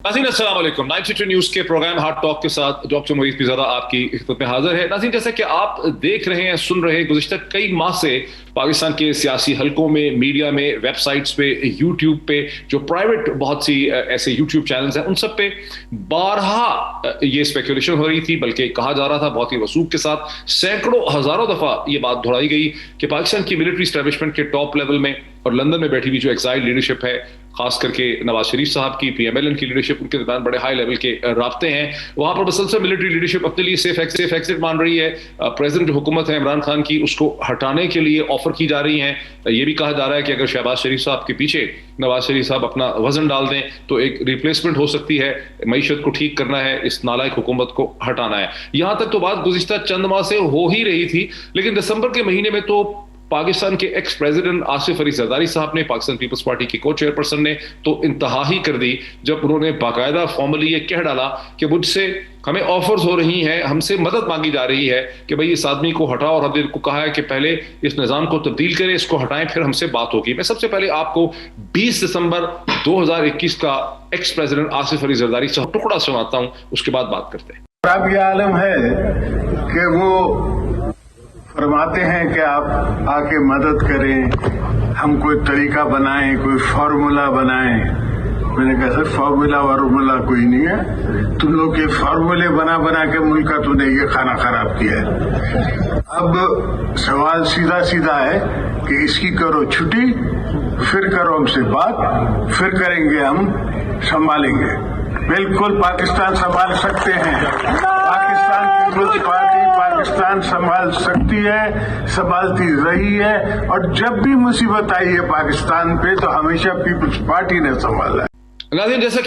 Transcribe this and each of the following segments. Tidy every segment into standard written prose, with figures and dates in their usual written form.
नाज़रीन अस्सलाम वालेकुम। 92 न्यूज़ के प्रोग्राम हार्ट टॉक के साथ डॉक्टर मोईज़ पिज़ादा आपकी खिदमत में हाजिर है। नाज़रीन, जैसा कि आप देख रहे हैं, सुन रहे हैं, गुज़िश्ता कई माह से पाकिस्तान के सियासी हलकों में, मीडिया में, वेबसाइट्स पे, यूट्यूब पे, जो प्राइवेट बहुत सी ऐसे यूट्यूब चैनल्स हैं, उन सब पे बारहा ये स्पेकुलेशन हो रही थी, बल्कि कहा जा रहा था बहुत ही वसूख के साथ, सैकड़ों हजारों दफा ये बात दोहराई गई कि पाकिस्तान की मिलिट्री एस्टेब्लिशमेंट के टॉप लेवल में और लंदन में बैठी हुई जो एक्साइल लीडरशिप है, खास करके नवाज शरीफ साहब की, PMLN की लीडरशिप, उनके दरमियान बड़े हाई लेवल के राब्ते हैं। वहां पर मुसलसल मिलिट्री लीडरशिप अपने लिए सेफ एक्सिट मान रही है। प्रेसिडेंट जो हुकूमत है इमरान खान की, उसको हटाने के लिए ऑफर की जा रही है। ये भी कहा जा रहा है कि अगर शहबाज शरीफ साहब के पीछे नवाज शरीफ साहब अपना वजन डाल दें तो एक रिप्लेसमेंट हो सकती है। मईशत को ठीक करना है, इस नालायक हुकूमत को हटाना है। यहां तक तो बात गुज़िश्ता चंद माह से हो ही रही थी, लेकिन दिसंबर के महीने में तो पाकिस्तान के एक्स प्रेसिडेंट आसिफ अली जरदारी साहब ने, पाकिस्तान पीपल्स पार्टी की को चेयरपर्सन ने तो इंतहा ही कर दी, जब उन्होंने बाकायदा फॉर्मली ये कह डाला कि मुझसे हमें ऑफर्स हो रही हैं, हमसे मदद मांगी जा रही है कि भाई इस आदमी को हटाओ, और हमने इनको कहा है कि पहले इस निजाम को तब्दील करें, इसको हटाएं, फिर हमसे बात होगी। मैं सबसे पहले आपको 20 दिसंबर 2021 का एक्स प्रेसिडेंट आसिफ अली जरदारी साहब टुकड़ा सुनाता हूं, उसके बाद बात करते हैं। अब ये आलम है कि वो फरमाते हैं कि आप आके मदद करें, हम कोई तरीका बनाएं, कोई फार्मूला बनाएं। मैंने कहा सर फार्मूला वार्मूला कोई नहीं है, तुम लोग के फार्मूले बना बना के मुल्क का तुमने ये खाना खराब किया है। अब सवाल सीधा सीधा है कि इसकी करो छुट्टी, फिर करो हमसे बात, फिर करेंगे, हम संभालेंगे। बिल्कुल पाकिस्तान संभाल सकते हैं, पाकिस्तान पीपल्स पार्टी पाकिस्तान संभाल सकती है, संभालती रही है, और जब भी मुसीबत आई है पाकिस्तान पे तो हमेशा पीपल्स पार्टी ने संभाला है। नाज़रीन, जैसा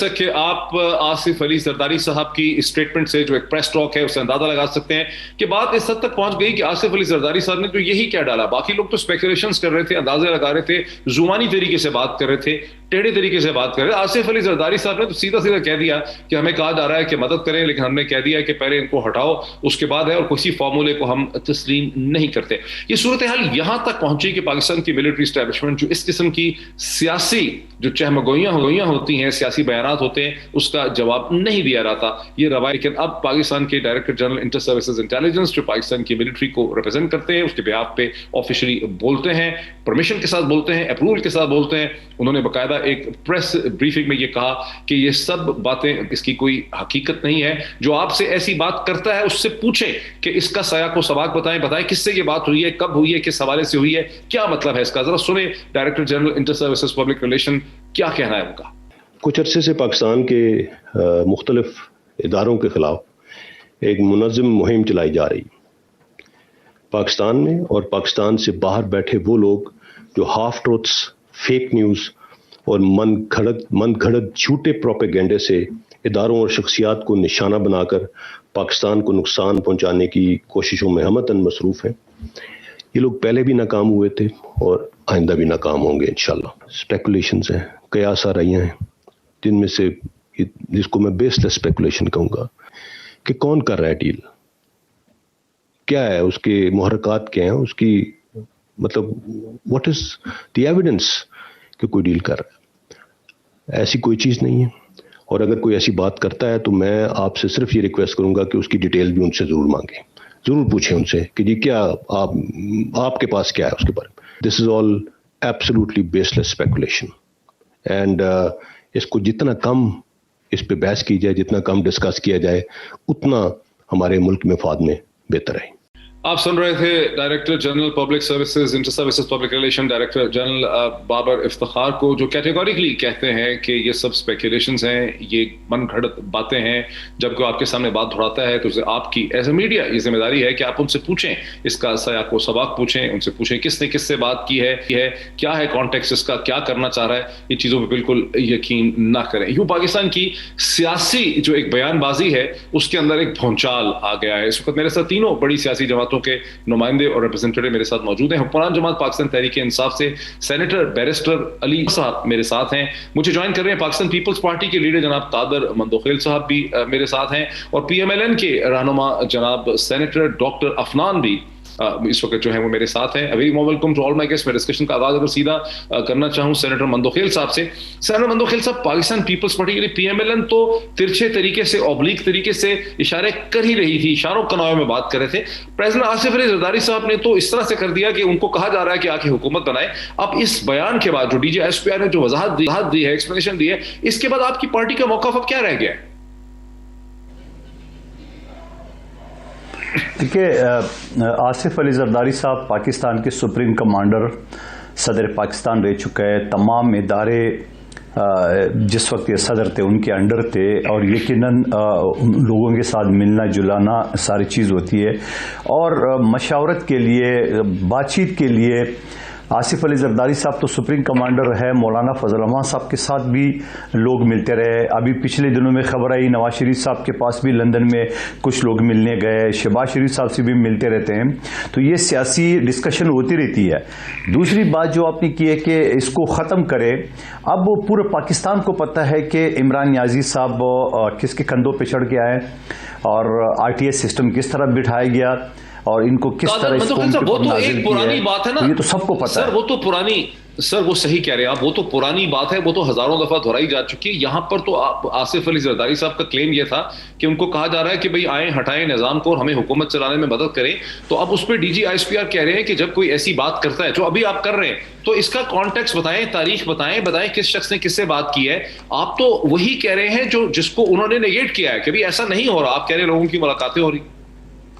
कि आप आसिफ अली जरदारी साहब की स्टेटमेंट से, जो एक प्रेस टॉक है, उससे अंदाजा लगा सकते हैं कि बात इस हद तक पहुंच गई कि आसिफ अली जरदारी साहब ने तो यही क्या डाला। बाकी लोग तो स्पेकुलेशंस कर रहे थे, अंदाजे लगा रहे थे, जुबानी तरीके से बात कर रहे थे, टेढ़े तरीके से बात कर रहे थे। आसिफ अली जरदारी साहब ने तो सीधा सीधा कह दिया कि हमें कहा जा रहा है कि मदद करें, लेकिन हमने कह दिया कि पहले इनको हटाओ, उसके बाद है, और किसी फॉर्मूले को हम तस्लीम नहीं करते। ये सूरत हाल यहां तक पहुंची कि पाकिस्तान की मिलिट्री एस्टेब्लिशमेंट जो इस किस्म की सियासी जो चहमगोइयां होती हैं, सियासी बयानात होते हैं, उसका जवाब नहीं दिया रहा था। ये रवायत, लेकिन अब पाकिस्तान के director general inter services intelligence, जो पाकिस्तान की मिलिट्री को रिप्रेजेंट करते हैं, उसके बिहाफ पे ऑफिशियली बोलते हैं, परमिशन के साथ बोलते हैं, अप्रूवल के साथ बोलते हैं। उन्होंने बाकायदा एक प्रेस ब्रीफिंग में ये कहा कि ये सब बातें, इसकी कोई हकीकत नहीं है। जो आपसे ऐसी बात करता है उससे पूछें कि इसका सया को सवाक बताएं किससे ये बात हुई है, कब हुई है, किस हवाले से हुई है, क्या मतलब है इसका। जरा सुने director general inter services public relation क्या कहना है उनका। कुछ अरसे से पाकिस्तान के मुख्तलिफ इदारों के खिलाफ एक मुनज़्ज़म मुहिम चलाई जा रही पाकिस्तान में, और पाकिस्तान से बाहर बैठे वो लोग जो हाफ ट्रूथ्स, फेक न्यूज़ और मन घड़त झूठे प्रोपेगेंडे से इदारों और शख्सियात को निशाना बनाकर पाकिस्तान को नुकसान पहुंचाने की कोशिशों में हमतन मसरूफ़ हैं। ये लोग पहले भी नाकाम हुए थे और आइंदा भी नाकाम होंगे इंशाल्लाह। स्पेकुलेशंस हैं, कयास आ रही हैं, जिनमें से जिसको मैं बेस्ड स्पेकुलेशन कहूँगा कि कौन कर रहा है डील, क्या है उसके मुहर्रकात, क्या है उसकी, मतलब व्हाट इज द एविडेंस कि कोई डील कर रहा है। ऐसी कोई चीज़ नहीं है, और अगर कोई ऐसी बात करता है तो मैं आपसे सिर्फ ये रिक्वेस्ट करूंगा कि उसकी डिटेल भी उनसे ज़रूर मांगें, ज़रूर पूछें उनसे कि जी क्या आपके पास क्या है उसके बारे में। This is all absolutely baseless speculation, and इसको जितना कम इस पे बहस की जाए, जितना कम डिस्कस किया जाए, उतना हमारे मुल्क में फायदे में बेहतर है। आप सुन रहे थे director general public services, inter services public relation, director general Babar Iftikhar को, जो कैटेगोरिकली कहते हैं कि ये सब स्पेकुलेशंस हैं, ये मन घड़त बातें हैं। जब कोई आपके सामने बात दोहराता है तो आपकी एज ए मीडिया ये जिम्मेदारी है कि आप उनसे पूछें, इसका सया को सवाक पूछें, उनसे पूछें किसने किससे बात की है, क्या है कॉन्टेक्स्ट इसका, क्या करना चाह रहा है। ये चीज़ों पर बिल्कुल यकीन ना करें। यूँ पाकिस्तान की सियासी जो एक बयानबाजी है उसके अंदर एक भौचाल आ गया है। इस वक्त मेरे साथ तीनों बड़ी सियासी जमातों के नुमाइंदे और रिप्रेजेंटेटिव मेरे साथ मौजूद हैं। हुक्मरान जमात पाकिस्तान तहरीक इंसाफ से सेनेटर बैरिस्टर अली साहब मेरे साथ हैं। मुझे ज्वाइन कर रहे हैं पाकिस्तान पीपल्स पार्टी के लीडर जनाब कादर मंदोखेल साहब भी मेरे साथ हैं, और PMLN के रहनुमा जनाब सेनेटर डॉक्टर अफनान भी इस वक्त जो है वो मेरे साथ हैं। Very warm welcome to all my guest. मैं डिस्कशन का आगाज अगर सीधा करना चाहूं सेनेटर मंदोखेल साहब से। सेनेटर मंदोखेल साहब, पाकिस्तान पीपल्स पार्टी यानी पीएमएलएन तो तिरछे तरीके से, ऑब्लिक तरीके से इशारे कर ही रही थी, इशारों कनावे में बात कर रहे थे। प्रेसिडेंट आसिफ अली जरदारी साहब ने तो इस तरह से कर दिया कि उनको कहा जा रहा है कि आके हुकूमत बनाए। अब इस बयान के बाद जो डीजीएसपीआर ने जो वजाहत दी है, एक्सप्लेनेशन दी है, इसके बाद आपकी पार्टी का मौक़िफ़ अब क्या रह गया है? देखिए, आसिफ अली जरदारी साहब पाकिस्तान के सुप्रीम कमांडर, सदर पाकिस्तान रह चुका है। तमाम इदारे जिस वक्त ये सदर थे उनके अंडर थे, और यकीनन लोगों के साथ मिलना जुलाना सारी चीज़ होती है। और मशावरत के लिए, बातचीत के लिए आसिफ अली जरदारी साहब तो सुप्रीम कमांडर है। मौलाना फजल रहमान साहब के साथ भी लोग मिलते रहे। अभी पिछले दिनों में खबर आई नवाज शरीफ साहब के पास भी लंदन में कुछ लोग मिलने गए, शहबाज शरीफ साहब से भी मिलते रहते हैं। तो ये सियासी डिस्कशन होती रहती है। दूसरी बात जो आपने की है कि इसको ख़त्म करें, अब वो पूरे पाकिस्तान को पता है कि इमरान नियाज़ी साहब किसके कंधों पर चढ़ के आए और आरटीएस सिस्टम किस तरह बिठाया गया और इनको किस तरह वो तो एक पुरानी बात है ना, ये तो सबको पता सर, है। वो तो पुरानी, सर वो सही कह रहे हैं आप, वो तो पुरानी बात है, वो तो हजारों दफा दोहराई जा चुकी है। यहां पर तो आसिफ अली जरदारी साहब का क्लेम यह था कि उनको कहा जा रहा है कि भाई आए, हटाएं निजाम को और हमें हुकूमत चलाने में मदद करें। तो अब उस पर डीजीएसपीआर कह रहे हैं कि जब कोई ऐसी बात करता है जो अभी आप कर रहे हैं, तो इसका कॉन्टेक्स्ट बताएं, तारीख बताएं किस शख्स ने किससे बात की है। आप तो वही कह रहे हैं जो जिसको उन्होंने नेगेट किया है कि भाई ऐसा नहीं हो रहा। आप कह रहे हैं लोगों की मुलाकातें हो रही,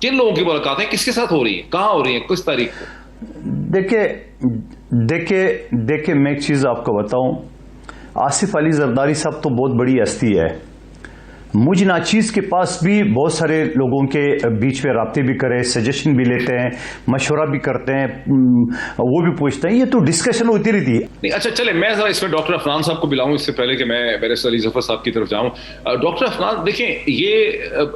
किन लोगों की मुलाकातें किसके साथ हो रही है, कहां हो रही है, किस तारीख को? देखिए मैं एक चीज आपको बताऊं, आसिफ अली जरदारी साहब तो बहुत बड़ी हस्ती है। मुझ नाचीज के पास भी बहुत सारे लोगों के बीच में राब्ते भी करे, सजेशन भी लेते हैं, मशवरा भी करते हैं, वो भी पूछते हैं। ये तो डिस्कशन होती रहती है। नहीं, अच्छा चले, मैं जरा इसमें डॉक्टर अफनान साहब को बुलाऊं इससे पहले कि मैं बैरिस्टर अली जफर साहब की तरफ जाऊं। डॉक्टर अफनान, देखें, ये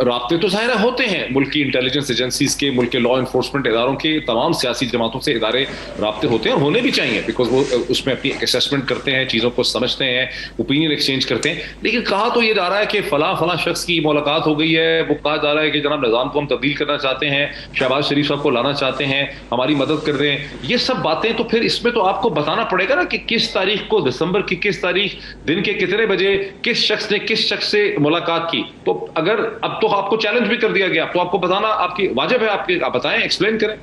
राब्ते तो ज़ाहिर होते हैं मुल्क की इंटेलिजेंस एजेंसीज के, मुल्क के लॉ इन्फोर्समेंट इदारों के, तमाम सियासी जमातों से इदारे राब्ते होते हैं और होने भी चाहिए, बिकॉज वो उसमें अपनी असेसमेंट करते हैं, चीज़ों को समझते हैं, ओपिनियन एक्सचेंज करते हैं। लेकिन कहा तो ये जा रहा है कि फला शख्स की मुलाकात हो गई है, वो कहा जा रहा है कि जनाब निजाम को हम तब्दील करना चाहते हैं, शहबाज शरीफ साहब को लाना चाहते हैं, हमारी मदद कर दें, ये सब बातें। तो फिर इसमें तो आपको बताना पड़ेगा ना कि किस तारीख को, दिसंबर की किस तारीख, दिन के कितने बजे, किस शख्स ने किस शख्स से मुलाकात की। तो अगर अब तो आपको चैलेंज भी कर दिया गया, तो आपको बताना आपकी वाजिब है, आप बताएं, एक्सप्लेन करें।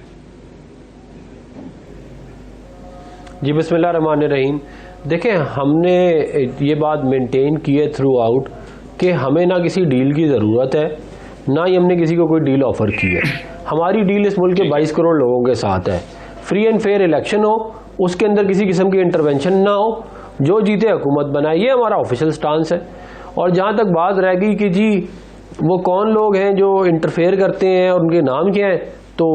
जी बिस्मिल्लाह रहमान रहीम। देखें, हमने ये बात मेंटेन की है थ्रू आउट कि हमें ना किसी डील की ज़रूरत है, ना ही हमने किसी को कोई डील ऑफ़र की है। हमारी डील इस मुल्क के 22 करोड़ लोगों के साथ है। फ्री एंड फेयर इलेक्शन हो, उसके अंदर किसी किस्म की इंटरवेंशन ना हो, जो जीते हुकूमत बनाए, ये हमारा ऑफिशियल स्टांस है। और जहाँ तक बात रह गई कि जी वो कौन लोग हैं जो इंटरफेयर करते हैं और उनके नाम क्या हैं, तो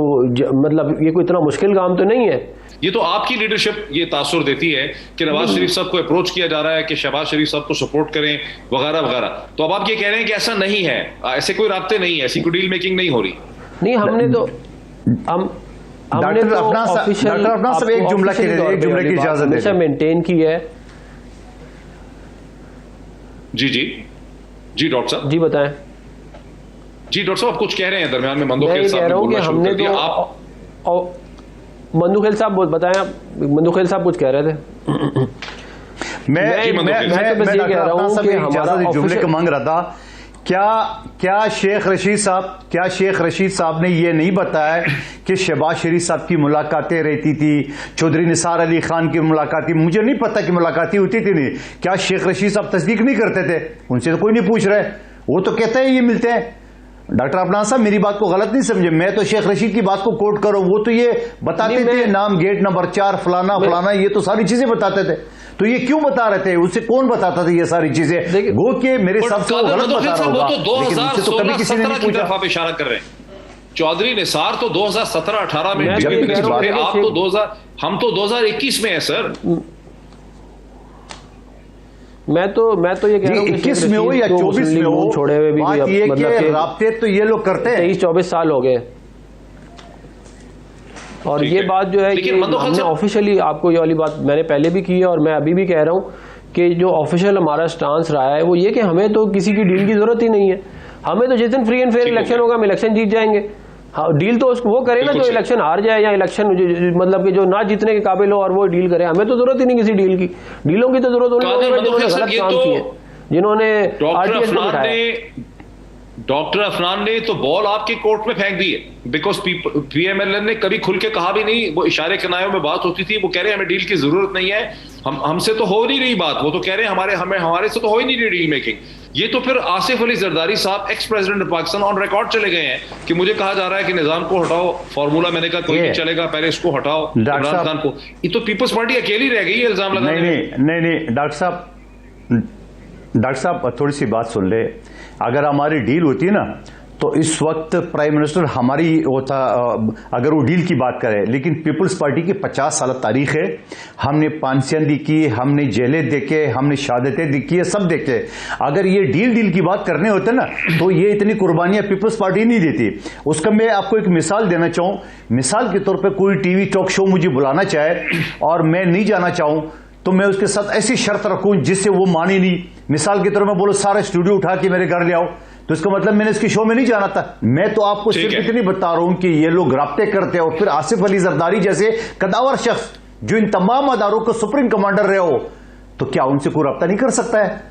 मतलब ये कोई इतना मुश्किल काम तो नहीं है। ये तो आपकी लीडरशिप ये तासुर देती है कि नवाज शरीफ साहब को अप्रोच किया जा रहा है कि शहबाज शरीफ साहब को सपोर्ट करें वगैरह वगैरह। तो अब आप ये कह रहे हैं कि ऐसा नहीं है, ऐसे कोई राब्ते नहीं है, ऐसी कोई डील मेकिंग नहीं हो रही। नहीं, हमने तो डॉक्टर अफनान साहब एक जुमला की इजाजत हमेशा मेंटेन की है। जी डॉक्टर साहब, जी बताएं। जी डॉक्टर साहब, आप कुछ कह रहे हैं दरमियान में, मंदोखेल साहब ने बोलना शुरू कर दिया। आप मंदोखेल साहब बताएं, आप मंदोखेल साहब कुछ कह रहे थे। मैं डॉक्टर अफनान साहब एक इजाजत जुमले को मांग रहा था। क्या शेख रशीद साहब ने ये नहीं बताया कि शहबाज शरीफ साहब की मुलाकातें रहती थी, चौधरी निसार अली खान की मुलाकातें, मुझे नहीं पता कि मुलाकातें होती थी नहीं। क्या शेख रशीद साहब तस्दीक नहीं करते थे? उनसे तो कोई नहीं पूछ रहे, वो तो कहते हैं ये मिलते हैं। डॉक्टर अफनान साहब मेरी बात को गलत नहीं समझे, मैं तो शेख रशीद की बात को कोट करूं, वो तो ये बताते थे नाम, गेट नंबर 4 फलाना, ये तो सारी चीजें बताते थे। तो ये क्यों बता रहे थे? उससे कौन बताता था ये सारी चीजें? वो के मेरे हिसाब से वो गलत बता रहा होगा, लेकिन तो कभी किसी ने नहीं पूछा। आप इशारा कर रहे हैं चौधरी निसार तो 2017-18 में, आप तो 2000, हम तो 2021 में है सर। मैं तो ये कह रहा हूं 21 में हो या 24 में हो, छोड़े हुए भी बात ये कि राब्ते तो ये लोग करते हैं। 23-24 साल हो गए। और ये बात जो है कि हमने ऑफिशियली, आपको ये वाली बात मैंने पहले भी की है और मैं अभी भी कह रहा हूँ कि जो ऑफिशियल हमारा स्टांस रहा है वो ये कि हमें तो किसी की डील की जरूरत ही नहीं है। हमें तो जिस दिन फ्री एंड फेयर इलेक्शन होगा हम इलेक्शन जीत जाएंगे। हाँ, डील तो वो करे ना जो इलेक्शन हार जाए या इलेक्शन मतलब कि जो ना जीतने के काबिल हो और वो डील करे। हमें तो जरूरत ही नहीं किसी डील की। डीलों की तो जरूरत उन लोगों को जिन्होंने गलत काम किए, जिन्होंने आरटीएस को बिठाया। डॉक्टर अफनान ने तो बॉल आपके कोर्ट में फेंक दी है, बिकॉज पीएमएलएन ने कभी खुल के कहा भी नहीं। वो इशारे किनारों में बात होती थी, वो कह रहे हैं हमें डील की जरूरत नहीं है, हमसे तो हो नहीं रही बात। वो तो कह रहे हैं हमारे से तो हो ही नहीं रही डील मेकिंग। ये तो फिर आसिफ अली जरदारी साहब ex president of Pakistan on record चले गए हैं कि मुझे कहा जा रहा है कि निजाम को हटाओ, फार्मूला मैंने कहा कोई नहीं चलेगा, पहले इसको हटाओ, इमरान खान को। ये तो पीपल्स पार्टी अकेली रह गई है इल्जाम लगाने में। नहीं डॉक्टर साहब थोड़ी सी बात सुन ले। अगर हमारी डील होती है ना तो इस वक्त प्राइम मिनिस्टर हमारी होता, अगर वो डील की बात करें। लेकिन पीपल्स पार्टी की 50 साल तारीख है, हमने फांसियां देखी, हमने जेलें देखे, हमने शहादतें देखी है, सब देखे। अगर ये डील की बात करने होते ना तो ये इतनी कुर्बानियां पीपल्स पार्टी नहीं देती। उसका मैं आपको एक मिसाल देना चाहूं। मिसाल के तौर पर कोई टीवी टॉक शो मुझे बुलाना चाहे और मैं नहीं जाना चाहूं तो मैं उसके साथ ऐसी शर्त रखूं जिससे वो माने नहीं। मिसाल के तौर पर बोलो सारा स्टूडियो उठा के मेरे घर ले आओ, तो इसका मतलब मैंने इसकी शो में नहीं जाना था। मैं तो आपको सिर्फ इतनी बता रहा हूं कि ये लोग राब्ते करते हैं। और फिर आसिफ अली जरदारी जैसे कदावर शख्स जो इन तमाम अदारों का सुप्रीम कमांडर रहे हो, तो क्या उनसे कोई राब्ता नहीं कर सकता है?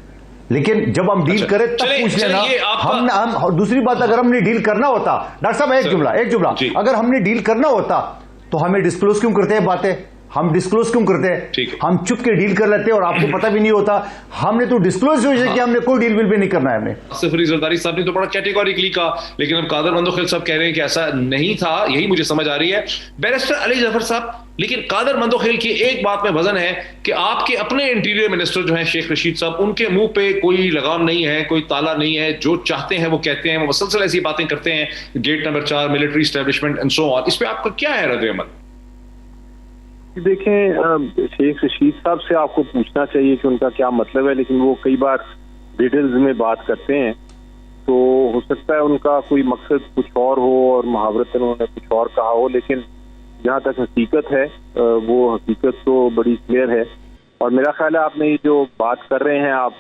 लेकिन जब हम डील करें तब पूछ लेना। हम दूसरी बात, अगर हमने डील करना होता, डॉक्टर साहब एक जुमला, अगर हमने डील करना होता तो हमें डिस्क्लोज क्यों करते हैं बातें? हम डिस्क्लोज क्यों करते हैं? हम चुप के डील कर लेते हैं और आपको पता भी नहीं होता। हमने तो डिस्क्लोज कि हमने कोई डील भी नहीं करना है। हमने आसिफ अली जरदारी साहब ने तो बड़ा कैटेगोरिकली कहा, लेकिन अब कादर मंदोखेल साहब कह रहे हैं कि ऐसा नहीं था। यही मुझे समझ आ रही है बैरिस्टर अली जफर साहब। लेकिन कादर मंदोखेल की एक बात में वजन है कि आपके अपने इंटीरियर मिनिस्टर जो हैं शेख रशीद साहब, उनके मुंह पे कोई लगाम नहीं है, कोई ताला नहीं है। जो चाहते हैं वो कहते हैं, वो मुसलसल ऐसी बातें करते हैं, gate number 4, military establishment and so on. इस पे आपका क्या है रद्द अमल? देखें, शेख रशीद साहब से आपको पूछना चाहिए कि उनका क्या मतलब है, लेकिन वो कई बार डिटेल्स में बात करते हैं, तो हो सकता है उनका कोई मकसद कुछ और हो और मुहावरतन उन्होंने कुछ और कहा हो। लेकिन जहाँ तक हकीकत है वो हकीकत तो बड़ी क्लियर है। और मेरा ख्याल है आपने ये जो बात कर रहे हैं आप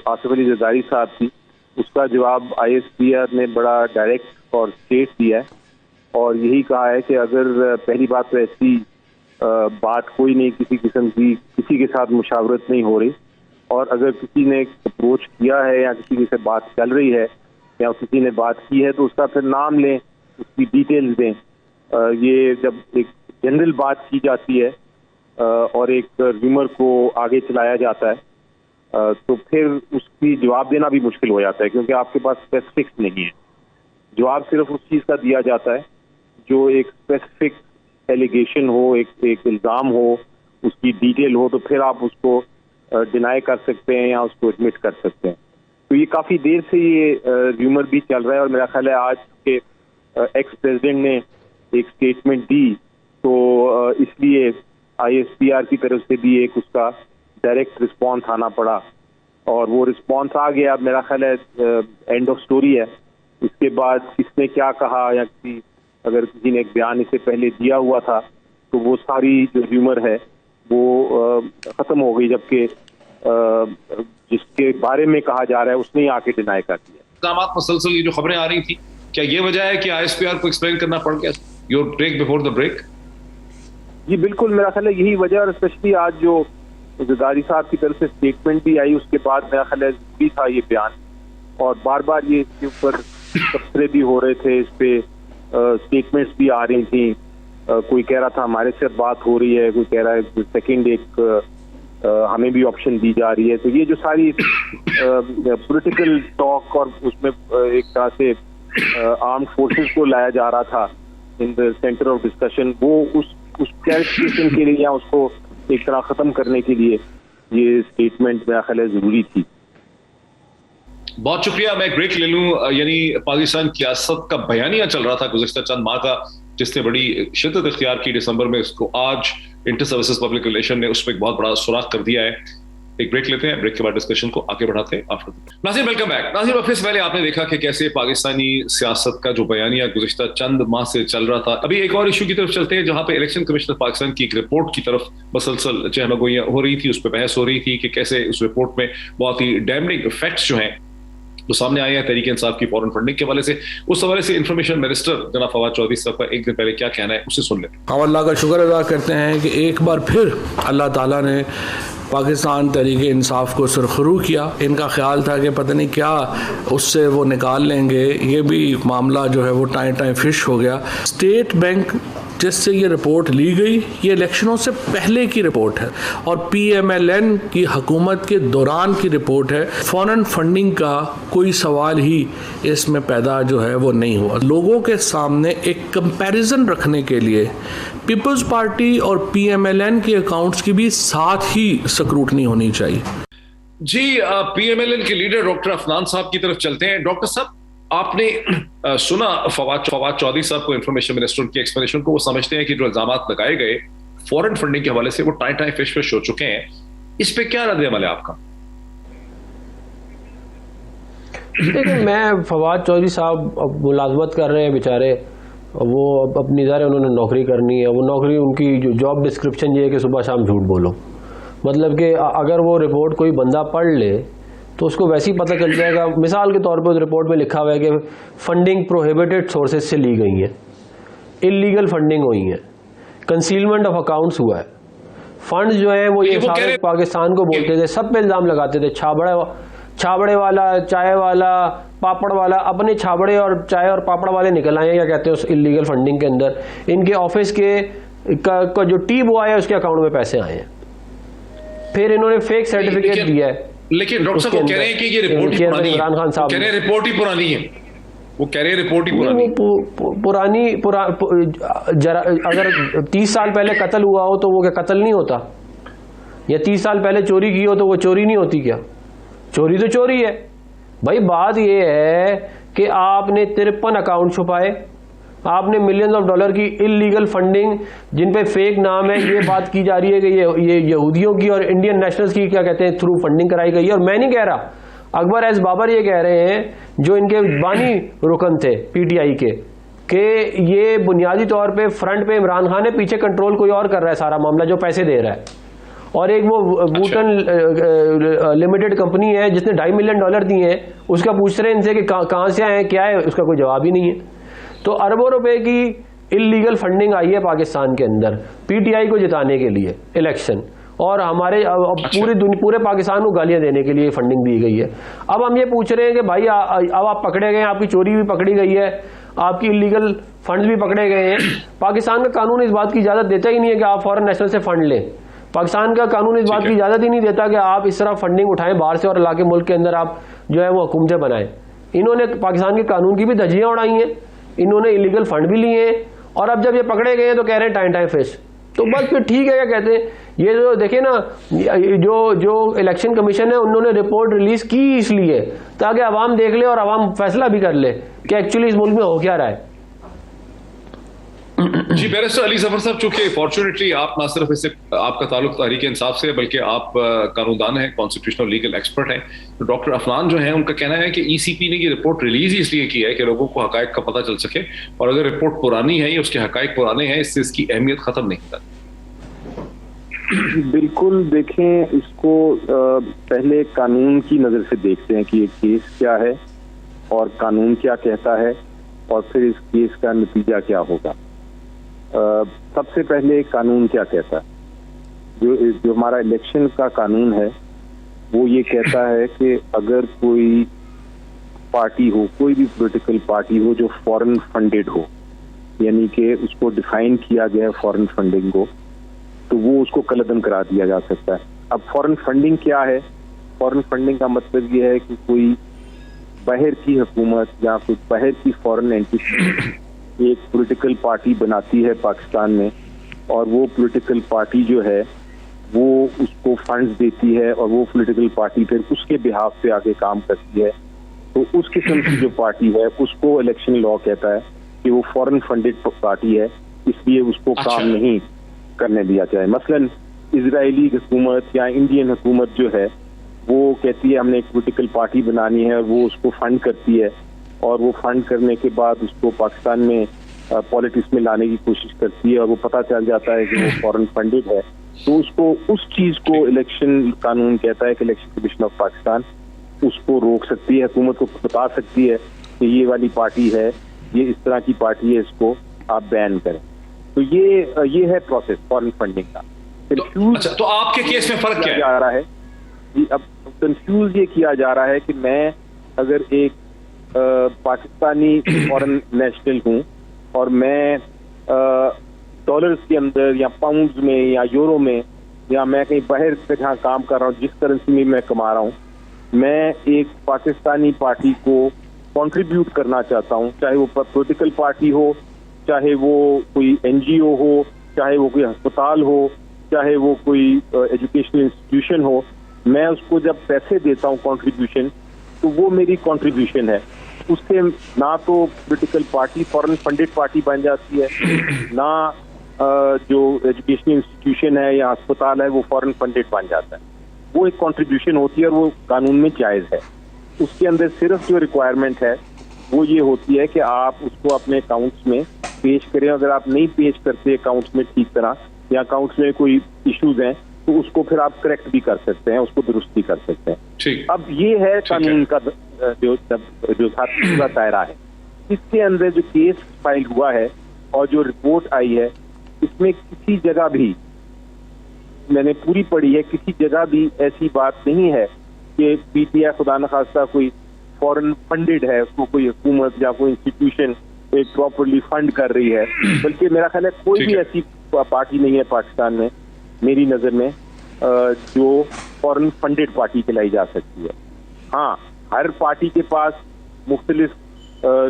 आसिफ अली जरदारी साहब की, उसका जवाब ISPR ने बड़ा डायरेक्ट और स्ट्रेट दिया है और यही कहा है कि अगर पहली बात तो ऐसी बात कोई नहीं, किसी किस्म की किसी के साथ मुशावरत नहीं हो रही, और अगर किसी ने अप्रोच किया है या किसी से बात चल रही है या किसी ने बात की है तो उसका फिर नाम लें, उसकी डिटेल्स दें। ये जब एक जनरल बात की जाती है और एक र्यूमर को आगे चलाया जाता है तो फिर उसकी जवाब देना भी मुश्किल हो जाता है, क्योंकि आपके पास स्पेसिफिक्स नहीं है। जवाब सिर्फ उस चीज़ का दिया जाता है जो एक स्पेसिफिक एलिगेशन हो, एक इल्ज़ाम हो, उसकी डिटेल हो, तो फिर आप उसको डिनाई कर सकते हैं या उसको एडमिट कर सकते हैं। तो ये काफ़ी देर से ये र्यूमर भी चल रहा है और मेरा ख्याल है आज के एक्स प्रेसिडेंट ने एक स्टेटमेंट दी तो इसलिए ISPR की तरफ से भी एक उसका डायरेक्ट रिस्पॉन्स आना पड़ा और वो रिस्पॉन्स आ गया। अब मेरा ख्याल है एंड ऑफ स्टोरी है। इसके बाद किसने क्या कहा या अगर किसी ने एक बयान इससे पहले दिया हुआ था तो वो सारी जो र्यूमर है वो खत्म हो गई, जबकि जिसके बारे में कहा जा रहा है उसने ही आके डिनाई कर दिया। मुसलसल ये जो खबरें आ रही थी, क्या ये वजह है कि ISPR को एक्सप्लेन करना पड़ गया? Your break before the break? जी बिल्कुल, मेरा ख्याल है यही वजह। और स्पेशली आज जो जरदारी साहब की तरफ से स्टेटमेंट भी आई उसके बाद मेरा ख्याल है जरूरी था ये बयान, और बार बार ये इसके ऊपर तबसरे भी हो रहे थे, इस पे स्टेटमेंट्स भी आ रही थी। कोई कह रहा था हमारे से बात हो रही है, कोई कह रहा है सेकंड एक हमें भी ऑप्शन दी जा रही है। तो ये जो सारी पॉलिटिकल टॉक और उसमें एक तरह से आर्म्ड फोर्सेस को लाया जा रहा था in the centre of discussion, वो उस क्लैरिफिकेशन के लिए या उसको एक तरह खत्म करने के लिए ये स्टेटमेंट मेरा ख्याल है जरूरी थी। बहुत शुक्रिया। मैं एक ब्रेक ले लूं। यानी पाकिस्तान की सियासत का बयानिया चल रहा था गुज़िश्ता चंद माह का, जिसने बड़ी शिद्दत इख्तियार की दिसंबर में, उसको आज इंटर सर्विसेज पब्लिक रिलेशन ने उस पर एक बहुत बड़ा सुराख कर दिया है। एक ब्रेक लेते हैं, ब्रेक के बाद डिस्कशन को आगे बढ़ाते हैं। नाज़रीन वेलकम बैक। नाज़रीन अब से पहले आपने देखा कि कैसे पाकिस्तानी सियासत का जो बयानिया गुज़िश्ता चंद माह से चल रहा था। अभी एक और इशू की तरफ चलते हैं जहां पे इलेक्शन कमिश्नर पाकिस्तान की एक रिपोर्ट की तरफ मसलसल चहमगोइयां हो रही थी, उस पर बहस हो रही थी कि कैसे उस रिपोर्ट में बहुत ही डैमेजिंग फैक्ट्स जो हैं तो सामने आए हैं तहरीक इंसाफ की फॉरेन फंडिंग के हवाले से। उस हवाले से इंफॉर्मेशन मिनिस्टर जनाब फवाद चौधरी साहब का एक दिन पहले क्या कहना है, उसे सुन लेते हैं। हम अल्लाह का शुक्र अदा करते हैं कि एक बार फिर अल्लाह ताला ने पाकिस्तान तहरीक इंसाफ को सुरखरू किया। इनका ख्याल था कि पता नहीं क्या उससे वो निकाल लेंगे, ये भी मामला जो है वो टाइम फिश हो गया। स्टेट बैंक जिससे ये रिपोर्ट ली गई, ये इलेक्शनों से पहले की रिपोर्ट है और PMLN की हुकूमत के दौरान की रिपोर्ट है। फॉरेन फंडिंग का कोई सवाल ही इसमें पैदा जो है वो नहीं हुआ। लोगों के सामने एक कंपैरिजन रखने के लिए पीपल्स पार्टी और PMLN के अकाउंट्स की भी साथ ही स्क्रूटनी होनी चाहिए। जी, PMLN के लीडर डॉक्टर अफनान साहब की तरफ चलते हैं। डॉक्टर साहब, आपने सुना फवाद चौधरी साहब को, इंफॉर्मेशन मिनिस्टर की एक्सप्लेनेशन को। वो समझते हैं कि जो इल्जामात लगाए गए फॉरेन फंडिंग के हवाले से वो टाइम फिश हो चुके हैं। इस पे क्या रद्द अमल है आपका? देखिए, मैं फवाद चौधरी साहब अब मुलाजमत कर रहे हैं बेचारे, वो अपनी ज़ाहिर उन्होंने नौकरी करनी है। वो नौकरी, उनकी जो जॉब डिस्क्रिप्शन ये है कि सुबह शाम झूठ बोलो। मतलब कि अगर वो रिपोर्ट कोई बंदा पढ़ ले तो उसको वैसे ही पता चल जाएगा। मिसाल के तौर पे उस रिपोर्ट में लिखा हुआ है कि फंडिंग प्रोहिबिटेड सोर्सेज से ली गई है, इलीगल फंडिंग हुई है, कंसीलमेंट ऑफ अकाउंट्स हुआ है, फंड्स जो है वो ये सारे पाकिस्तान को बोलते थे, सब पे इल्जाम लगाते थे। छाबड़े वाला, चाय वाला, पापड़ वाला, अपने छाबड़े और चाय और पापड़ वाले निकल आए हैं, क्या कहते हैं उस इलीगल फंडिंग के अंदर। इनके ऑफिस का जो टी बॉय है उसके अकाउंट में पैसे आए हैं। फिर इन्होंने फेक सर्टिफिकेट दिया है। लेकिन डॉक्टर साहब वो कह रहे हैं कि ये रिपोर्ट ही पुरानी है। इमरान खान साहब कह रहे हैं रिपोर्ट ही पुरानी है। वो कह रहे हैं रिपोर्ट ही पुरानी जरा अगर 30 साल पहले कत्ल हुआ हो तो वो क्या कत्ल नहीं होता? या 30 साल पहले चोरी की हो तो वो चोरी नहीं होती क्या? चोरी तो चोरी है भाई। बात ये है कि आपने 53 अकाउंट छुपाए, आपने मिलियंस ऑफ डॉलर की इलीगल फंडिंग जिन पे फेक नाम है, ये बात की जा रही है कि ये यहूदियों की और इंडियन नेशनल्स की क्या कहते हैं थ्रू फंडिंग कराई गई है। और मैं नहीं कह रहा, अकबर एस बाबर ये कह रहे हैं जो इनके बानी रुकन थे PTI के, कि ये बुनियादी तौर पे फ्रंट पे इमरान खान है, पीछे कंट्रोल कोई और कर रहा है सारा मामला, जो पैसे दे रहा है। और एक वो बूटन लिमिटेड कंपनी है जिसने $2.5 मिलियन दिए हैं, उसका पूछ रहे हैं इनसे कि कहाँ से आए, क्या है, उसका कोई जवाब ही नहीं है। तो अरबों रुपए की इलीगल फंडिंग आई है पाकिस्तान के अंदर PTI को जिताने के लिए इलेक्शन, और हमारे पूरे पाकिस्तान को गालियां देने के लिए फंडिंग दी गई है। अब हम ये पूछ रहे हैं कि भाई अब आप पकड़े गए, आपकी चोरी भी पकड़ी गई है, आपकी इलीगल फंड्स भी पकड़े गए हैं। पाकिस्तान का कानून इस बात की इजाजत देता ही नहीं है कि आप फॉरेन नेशनल से फंड लें। पाकिस्तान का कानून इस बात की इजाजत ही नहीं देता कि आप इस तरह फंडिंग उठाएं बाहर से और ला के मुल्क के अंदर आप जो है वो हुकूमतें बनाएं। इन्होंने पाकिस्तान के कानून की भी धज्जियां उड़ाई हैं, इन्होंने इलीगल फंड भी लिए हैं, और अब जब ये पकड़े गए तो कह रहे हैं टाइम फिश। तो बस फिर ठीक है, क्या कहते हैं, ये जो देखिए ना, जो इलेक्शन कमीशन है उन्होंने रिपोर्ट रिलीज की इसलिए ताकि अवाम देख ले और अवाम फैसला भी कर ले कि एक्चुअली इस मुल्क में हो क्या रहा है। जी, बैरिस्टर अली जफर साहब, चूंकि फॉर्चुनेटली आप ना सिर्फ इससे आपका ताल्लुक तहरीक इंसाफ से, बल्कि आप कानूनदान हैं, कॉन्स्टिट्यूशनल लीगल एक्सपर्ट हैं, तो डॉक्टर अफनान जो हैं उनका कहना है कि ECP ने ये रिपोर्ट रिलीज ही इसलिए की है कि लोगों को हकायक का पता चल सके, और अगर रिपोर्ट पुरानी है या उसके हकायक पुराने हैं, इससे इसकी अहमियत खत्म नहीं होता। बिल्कुल, देखें इसको पहले कानून की नजर से देखते हैं कि ये केस क्या है और कानून क्या कहता है, और फिर इस केस का नतीजा क्या होगा। सबसे पहले कानून क्या कहता है, जो हमारा इलेक्शन का कानून है वो ये कहता है कि अगर कोई पार्टी हो, कोई भी पॉलिटिकल पार्टी हो जो फॉरेन फंडेड हो, यानी कि उसको डिफाइन किया गया है फॉरेन फंडिंग को, तो वो उसको कलअदम करा दिया जा सकता है। अब फॉरेन फंडिंग क्या है? फॉरेन फंडिंग का मतलब ये है कि कोई बाहर की हुकूमत या कोई बाहर की फॉरेन एंटिटी एक पॉलिटिकल पार्टी बनाती है पाकिस्तान में, और वो पॉलिटिकल पार्टी जो है वो उसको फंड्स देती है, और वो पॉलिटिकल पार्टी फिर उसके बिहाफ पे आगे काम करती है। तो उस किस्म की जो पार्टी है उसको इलेक्शन लॉ कहता है कि वो फॉरेन फंडेड पार्टी है, इसलिए उसको काम नहीं करने दिया जाए। मसलन इजरायली हुकूमत या इंडियन हुकूमत जो है वो कहती है हमने एक पॉलिटिकल पार्टी बनानी है, और वो उसको फंड करती है, और वो फंड करने के बाद उसको पाकिस्तान में पॉलिटिक्स में लाने की कोशिश करती है, और वो पता चल जाता है कि वो फॉरेन फंडेड है, तो उसको उस चीज को इलेक्शन कानून कहता है कि इलेक्शन कमीशन ऑफ पाकिस्तान उसको रोक सकती है, हुकूमत को बता सकती है कि ये वाली पार्टी है, ये इस तरह की पार्टी है, इसको आप बैन करें। तो ये है प्रोसेस फॉरेन फंडिंग का। तो आपके केस में फर्क क्या जा रहा है जी? अब कंफ्यूज ये किया जा रहा है कि मैं अगर एक पाकिस्तानी फॉरेन नेशनल हूँ और मैं डॉलर्स के अंदर या पाउंड्स में या यूरो में या मैं कहीं बाहर से जहाँ काम कर रहा हूँ, जिस करेंसी में मैं कमा रहा हूँ, मैं एक पाकिस्तानी पार्टी को कंट्रीब्यूट करना चाहता हूँ, चाहे वो पॉलिटिकल पार्टी हो, चाहे वो कोई एनजीओ हो, चाहे वो कोई अस्पताल हो, चाहे वो कोई एजुकेशनल इंस्टीट्यूशन हो। मैं उसको जब पैसे देता हूँ कंट्रीब्यूशन, तो वो मेरी कंट्रीब्यूशन है। उससे ना तो political party foreign funded party बन जाती है, ना जो एजुकेशनल इंस्टीट्यूशन है या अस्पताल है वो फॉरेन फंडेड बन जाता है। वो एक कंट्रीब्यूशन होती है और वो कानून में जायज़ है। उसके अंदर सिर्फ जो रिक्वायरमेंट है वो ये होती है कि आप उसको अपने अकाउंट्स में पेश करें। अगर आप नहीं पेश करते अकाउंट्स में ठीक तरह, या अकाउंट्स में कोई इश्यूज हैं, तो उसको फिर आप करेक्ट भी कर सकते हैं, उसको दुरुस्त भी कर सकते हैं। अब ये है कानून का जो पूरा दायरा है। इसके अंदर जो केस फाइल हुआ है और जो रिपोर्ट आई है, इसमें किसी जगह भी, मैंने पूरी पढ़ी है, किसी जगह भी ऐसी बात नहीं है कि पीटीआई खुदा न खास्ता कोई फॉरेन फंडेड है, उसको कोई हुकूमत या कोई इंस्टीट्यूशन एक प्रॉपरली फंड कर रही है। बल्कि मेरा ख्याल है कोई भी ऐसी पार्टी नहीं है पाकिस्तान में, मेरी नज़र में, जो फॉरेन फंडेड पार्टी कहलाई जा सकती है। हाँ, हर पार्टी के पास मुख्तलिफ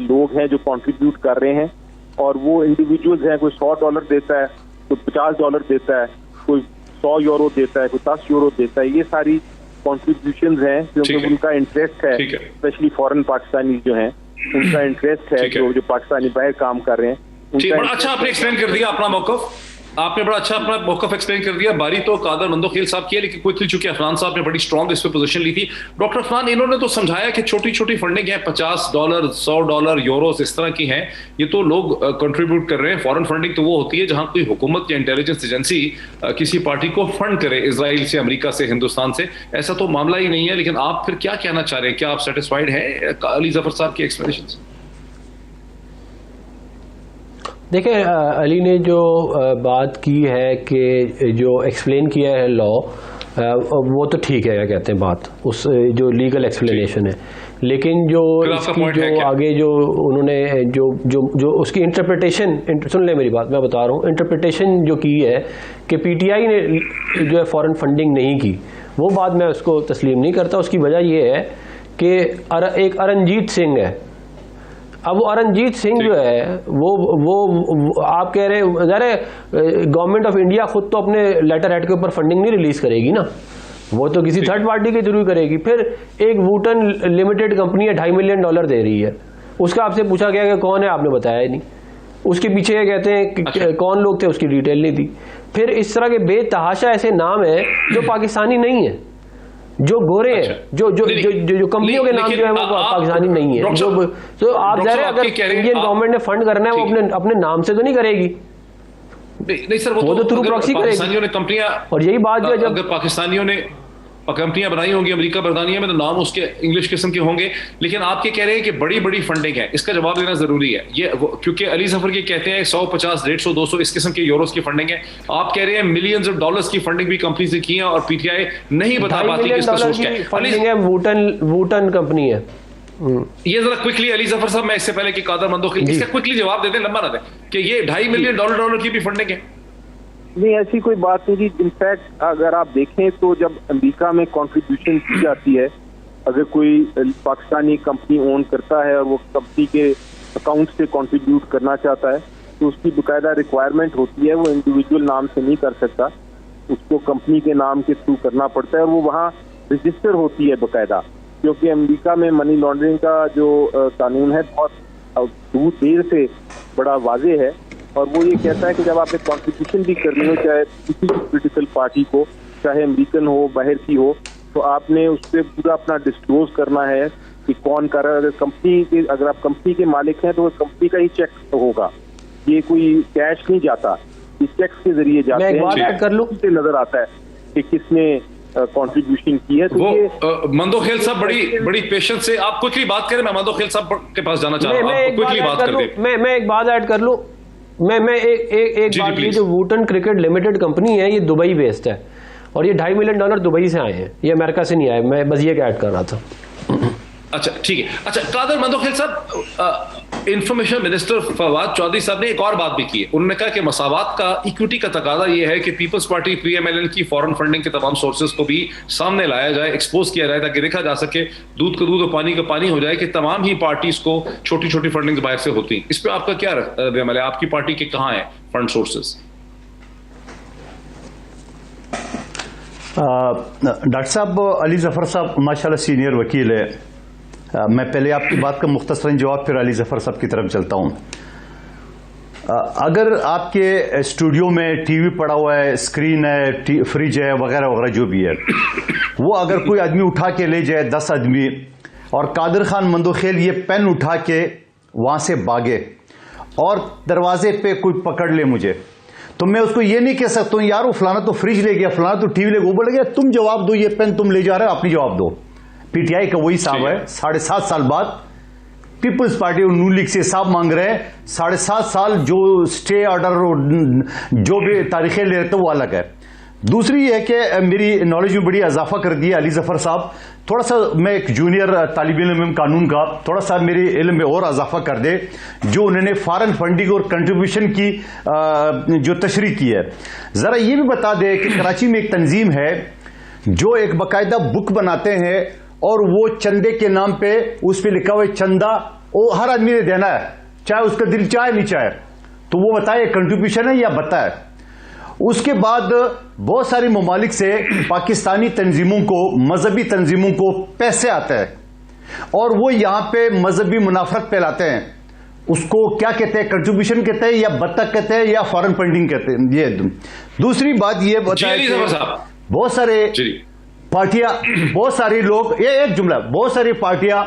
लोग हैं जो कंट्रीब्यूट कर रहे हैं, और वो इंडिविजुअल्स हैं, कोई $100 देता है, कोई $50 देता है, कोई 100 यूरो देता है, कोई 10 यूरो देता है। ये सारी कॉन्ट्रीब्यूशन हैं क्योंकि उनका इंटरेस्ट है, स्पेशली फॉरेन पाकिस्तानी जो हैं, उनका इंटरेस्ट है, जो पाकिस्तानी बाहर काम कर रहे हैं। बड़ा अच्छा आपने एक्सप्लेन कर दिया अपना मौकफ, आपने बड़ा अच्छा अपना मौकफ एक्सप्लेन कर दिया। बारी तो कादर मंदोखेल साहब की है, लेकिन क्विकली चूंकि अफनान साहब ने बड़ी स्ट्रॉन्ग इस पर पोजीशन ली थी। डॉक्टर अफनान, इन्होंने तो समझाया कि छोटी छोटी फंडिंग है, $50, $100, यूरोस, इस तरह की हैं, ये तो लोग कंट्रीब्यूट कर रहे हैं। फॉरेन फंडिंग तो वो होती है जहां कोई हुकूमत या इंटेलिजेंस एजेंसी किसी पार्टी को फंड करे, इजराइल से, अमेरिका से, हिंदुस्तान से। ऐसा तो मामला ही नहीं है। लेकिन आप फिर क्या कहना चाह रहे हैं? क्या आप सेटिस्फाइड हैं अली जफर साहब की एक्सप्लेनेशन से? देखिए, अली ने जो बात की है कि जो एक्सप्लेन किया है लॉ, वो तो ठीक है, क्या कहते हैं बात, उस जो लीगल एक्सप्लेनेशन है। लेकिन जो इसकी जो आगे जो उन्होंने जो जो जो उसकी इंटरप्रिटेशन, सुन ले मेरी बात, मैं बता रहा हूँ, इंटरप्रिटेशन जो की है कि पीटीआई ने जो है फॉरेन फंडिंग नहीं की, वो बात मैं उसको तस्लीम नहीं करता। उसकी वजह ये है कि एक अरनजीत सिंह है। अब वो अरनजीत सिंह जो है वो आप कह रहे हैं, ज़रा गवर्नमेंट ऑफ इंडिया खुद तो अपने लेटर हेड के ऊपर फंडिंग नहीं रिलीज करेगी ना, वो तो किसी थर्ड पार्टी के थ्रू करेगी। फिर एक वूटन लिमिटेड कंपनी है, $2.5 मिलियन दे रही है, उसका आपसे पूछा गया कि कौन है, आपने बताया ही नहीं। उसके पीछे कहते हैं कि कौन लोग थे, उसकी डिटेल नहीं दी। फिर इस तरह के बेतहाशा ऐसे नाम है जो पाकिस्तानी नहीं है, जो गोरे हैं, जो जो जो जो कंपनियों के नाम जो है वो पाकिस्तानी नहीं है। जो तो आप ज़रा, अगर इंडियन गवर्नमेंट ने फंड करना है वो अपने नाम से तो नहीं करेगी, नहीं सर, वो तो थ्रू प्रॉक्सी करेगी। कंपनियां, और यही बात जो है, जब पाकिस्तानियों ने कंपनियां बनाई होंगी अमेरिका बरतानिया में, तो नाम उसके इंग्लिश किस्म के होंगे। लेकिन आप क्या कह रहे हैं कि बड़ी बड़ी फंडिंग है, इसका जवाब देना जरूरी है। ये क्योंकि अली जफर के कहते हैं 100, 50, 150, 200 इस किस्म के यूरोस की फंडिंग है। आप कह रहे हैं मिलियंस ऑफ डॉलर्स की फंडिंग भी कंपनी से की है और पीटीआई नहीं बता पाती कि इसका सोर्स क्या है। फंडिंग है, वूटन कंपनी है। ये जरा क्विकली अली जफर साहब, मैं इससे पहले कि कादर मंदोखेल, इसका क्विकली जवाब दे दें, लंबा ना दें, कि ये $2.5 मिलियन की भी फंडिंग है। नहीं, ऐसी कोई बात नहीं थी। इनफैक्ट अगर आप देखें तो जब अमेरिका में कंट्रीब्यूशन की जाती है, अगर कोई पाकिस्तानी कंपनी ओन करता है और वो कंपनी के अकाउंट से कंट्रीब्यूट करना चाहता है, तो उसकी बाकायदा रिक्वायरमेंट होती है, वो इंडिविजुअल नाम से नहीं कर सकता, उसको कंपनी के नाम के थ्रू करना पड़ता है, और वो वहाँ रजिस्टर होती है बाकायदा। क्योंकि अमेरिका में मनी लॉन्ड्रिंग का जो कानून है बहुत देर से बड़ा वाजे है, और वो ये कहता है कि जब आपने कॉन्ट्रीब्यूशन भी करनी हो, चाहे किसी भी पोलिटिकल पार्टी को, चाहे अमेरिकन हो, बाहर की हो, तो आपने उस पर पूरा अपना डिस्क्लोज करना है कि कौन कर रहा है। अगर आप कंपनी के मालिक हैं तो कंपनी का ही चेक होगा, ये कोई कैश नहीं जाता, ये चेक्स के जरिए जाते हैं, कर लूं, नजर आता है कि किसने कंट्रीब्यूशन की है। तो वो मंदोखेल साहब बड़ी पेशेंस से आप क्विकली बात करें, मैं मंदोखेल साहब के पास जाना चाह रहा हूं, आप क्विकली बात कर दें। मैं एक बात ऐड कर लूं, मैं एक बात, ये जो वुटन क्रिकेट लिमिटेड कंपनी है ये दुबई बेस्ड है और ये $2.5 मिलियन दुबई से आए हैं, ये अमेरिका से नहीं आए। मैं बस ये ऐड कर रहा था। अच्छा ठीक है। अच्छा कादर मंदोखेल साहब, इंफॉर्मेशन मिनिस्टर फवाद चौधरी साहब ने एक और बात भी की है, उन्होंने कहा कि मसावात का इक्विटी का तकाजा यह है कि पीपल्स पार्टी PMLN की फॉरेन फंडिंग के तमाम सोर्सेज को भी सामने लाया जाए, एक्सपोज किया जाए, ताकि देखा जा सके दूध का दूध और पानी का पानी हो जाए कि तमाम ही पार्टीज को छोटी छोटी फंडिंग बाहर से होती हैं। इस पर आपका क्या रद्द-ए-अमल है? आपकी पार्टी के कहाँ है फंड सोर्सेज? डॉक्टर साहब, अली जफर साहब माशाल्लाह सीनियर वकील है। मैं पहले आपकी बात का मुख्तसरन जवाब फिर अली जफर साहब की तरफ चलता हूं। अगर आपके स्टूडियो में टीवी पड़ा हुआ है, स्क्रीन है, फ्रिज है, वगैरह वगैरह जो भी है, वो अगर कोई आदमी उठा के ले जाए, 10 आदमी, और कादिर खान मंदोखेल ये पेन उठा के वहां से भागे और दरवाजे पे कोई पकड़ ले मुझे, तो मैं उसको ये नहीं कह सकता हूं यार वो फलाना तो फ्रिज ले गया, फलाना तो टीवी ले गया। वो बोलेगा तुम जवाब दो, ये पेन तुम ले जा रहे हो, अपनी जवाब दो। पीटीआई का वही साहब है, 7.5 साल बाद पीपल्स पार्टी और नून लीग से हिसाब मांग रहे हैं। 7.5 साल जो स्टे ऑर्डर जो भी तारीखें ले रहे थे वो अलग है। दूसरी है कि मेरी नॉलेज में बड़ी इजाफा कर दिया अली जफर साहब, थोड़ा सा मैं एक जूनियर तालिब इल्म कानून का, थोड़ा सा मेरे इल्म में और इजाफा कर दे, जो उन्होंने फॉरेन फंडिंग और कंट्रीब्यूशन की जो तशरीह की है। जरा ये भी बता दे कि कराची में एक तंजीम है जो एक बाकायदा बुक बनाते हैं और वो चंदे के नाम पे उस पे लिखा हुआ है चंदा, वो हर आदमी ने देना है, चाहे उसका दिल चाहे नहीं चाहे, तो वो बताए कंट्रीब्यूशन है या बताए। उसके बाद बहुत सारे ममालिक से पाकिस्तानी तंजीमों को, मजहबी तंजीमों को पैसे आते हैं और वो यहां पे मजहबी मुनाफरत फैलाते हैं। उसको क्या कहते हैं, कंट्रीब्यूशन कहते हैं या बत्तख कहते हैं या फॉरेन फंडिंग कहते हैं। ये दूसरी बात ये बताया बहुत सारे पार्टियां, बहुत सारे लोग, ये एक जुमला, बहुत सारी पार्टियां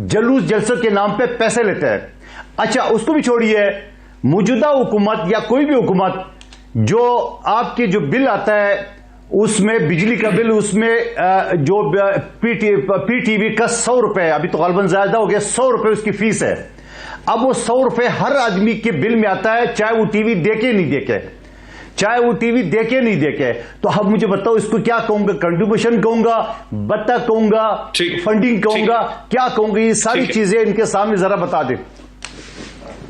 जलूस जलसों के नाम पे पैसे लेते हैं। अच्छा उसको भी छोड़िए, मौजूदा हुकूमत या कोई भी हुकूमत जो आपकी जो बिल आता है उसमें बिजली का बिल, उसमें जो पीटीवी का 100 रुपए, अभी तो गालबन ज्यादा हो गया, 100 रुपए उसकी फीस है। अब वो 100 रुपए हर आदमी के बिल में आता है, चाहे वो टीवी देखे नहीं देखे, चाहे वो टीवी देखे नहीं देखे। तो अब मुझे बताओ इसको क्या कहूंगा, कंट्रीब्यूशन कहूंगा, बत्ता कहूंगा, फंडिंग कहूंगा, क्या कहूंगा? ये सारी चीजें इनके सामने जरा बता दें।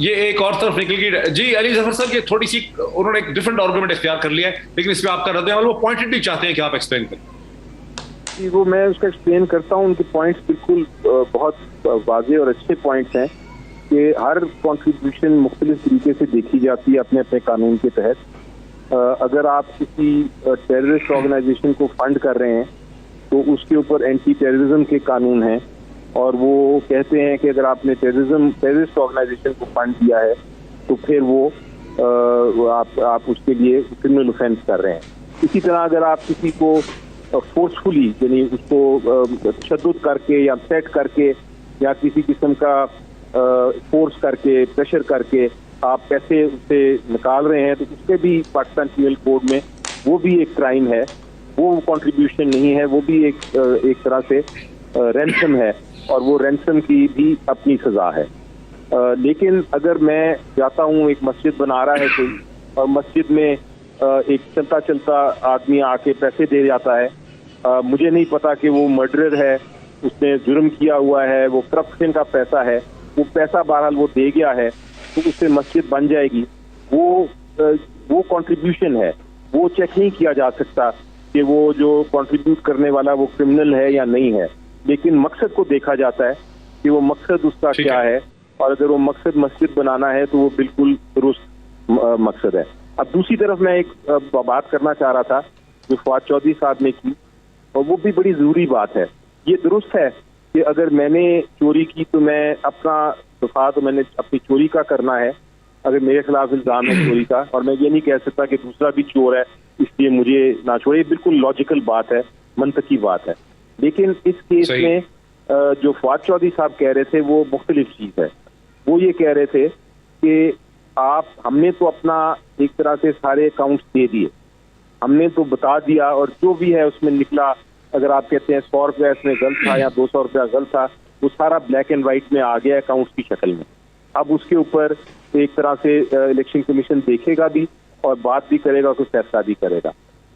ये एक और तरफ निकल गई। जी अली जफर साहब, ये थोड़ी सी उन्होंने एक डिफरेंट आर्गुमेंट इख्तियार कर लिया है, लेकिन इसमें आपका रद्द-ए-अमल वो पॉइंटेडली चाहते हैं कि आप एक्सप्लेन करें। वो मैं उसका एक्सप्लेन करता हूँ। उनके पॉइंट्स बिल्कुल बहुत वाज़ेह और अच्छे पॉइंट्स हैं कि हर कॉन्ट्रीब्यूशन मुख्तलिफ तरीके से देखी जाती है अपने अपने कानून के तहत। अगर आप किसी टेररिस्ट ऑर्गेनाइजेशन को फंड कर रहे हैं तो उसके ऊपर एंटी टेररिज्म के कानून हैं, और वो कहते हैं कि अगर आपने टेररिस्ट ऑर्गेनाइजेशन को फंड दिया है तो फिर वो आप उसके लिए क्रिमिनल ऑफेंस कर रहे हैं। इसी तरह अगर आप किसी को फोर्सफुली, यानी उसको तशद्दुद करके या सेट करके या किसी किस्म का फोर्स करके, प्रेशर करके आप पैसे उससे निकाल रहे हैं, तो उसके भी पाकिस्तान पिनल कोड में वो भी एक क्राइम है, वो कंट्रीब्यूशन नहीं है, वो भी एक तरह से रैंसम है, और वो रैंसम की भी अपनी सजा है। लेकिन अगर मैं जाता हूँ, एक मस्जिद बना रहा है कोई, और मस्जिद में एक चलता चलता आदमी आके पैसे दे जाता है, मुझे नहीं पता कि वो मर्डरर है, उसने जुर्म किया हुआ है, वो करप्शन का पैसा है, वो पैसा बहरहाल वो दे गया है, तो उससे मस्जिद बन जाएगी। वो कंट्रीब्यूशन है, वो चेक नहीं किया जा सकता कि वो जो कंट्रीब्यूट करने वाला वो क्रिमिनल है या नहीं है, लेकिन मकसद को देखा जाता है कि वो मकसद उसका क्या है, और अगर वो मकसद मस्जिद बनाना है तो वो बिल्कुल दुरुस्त मकसद है। अब दूसरी तरफ मैं एक बात करना चाह रहा था जो फवाद चौधरी साहब ने की, और वो भी बड़ी जरूरी बात है। ये दुरुस्त है कि अगर मैंने चोरी की तो मैं अपना दफा तो मैंने अपनी चोरी का करना है, अगर मेरे खिलाफ इल्जाम है चोरी का, और मैं ये नहीं कह सकता कि दूसरा भी चोर है इसलिए मुझे ना छोड़े। बिल्कुल लॉजिकल बात है, मंतकी बात है। लेकिन इस केस में जो फवाद चौधरी साहब कह रहे थे वो मुख्तलिफ चीज है। वो ये कह रहे थे कि हमने तो अपना एक तरह से सारे अकाउंट्स दे दिए, हमने तो बता दिया, और जो भी है उसमें निकला, अगर आप कहते हैं 100 रुपया इसमें गलत था या 200 रुपया गलत था, वो सारा ब्लैक एंड व्हाइट में आ गया अकाउंट्स की शक्ल में। अब उसके ऊपर एक तरह से इलेक्शन कमीशन देखेगा भी और बात भी करेगा, कुछ फैसला भी करेगा,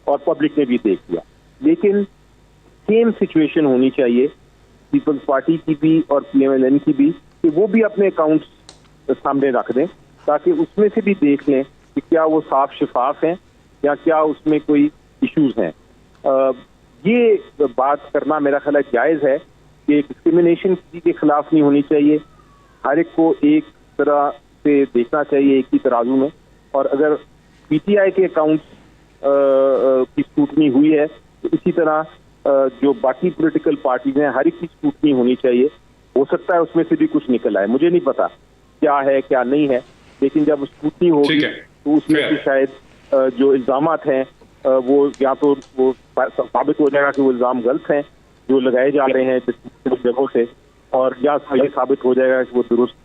और पब्लिक ने भी देख लिया। लेकिन सेम सिचुएशन होनी चाहिए पीपल्स पार्टी की भी और PMLN की भी, कि वो भी अपने अकाउंट्स सामने रख दें, ताकि उसमें से भी देख लें कि क्या वो साफ शफाफ हैं या क्या उसमें कोई इश्यूज हैं। ये बात करना मेरा ख्याल जायज़ है कि डिस्क्रिमिनेशन किसी के खिलाफ नहीं होनी चाहिए, हर एक को एक तरह से देखना चाहिए, एक ही तराजू में। और अगर PTI के अकाउंट्स की स्क्रूटनी हुई है तो इसी तरह जो बाकी पॉलिटिकल पार्टीज हैं हर एक की स्क्रूटनी होनी चाहिए। हो सकता है उसमें से भी कुछ निकल आए, मुझे नहीं पता क्या है क्या नहीं है, लेकिन जब स्क्रूटनी होगी तो उसमें भी शायद जो इल्जामात हैं वो या तो वो साबित हो जाएगा कि वो इल्जाम गलत हैं जो लगाए जा रहे हैं जगहों से, और या ये साबित हो जाएगा कि वो दुरुस्त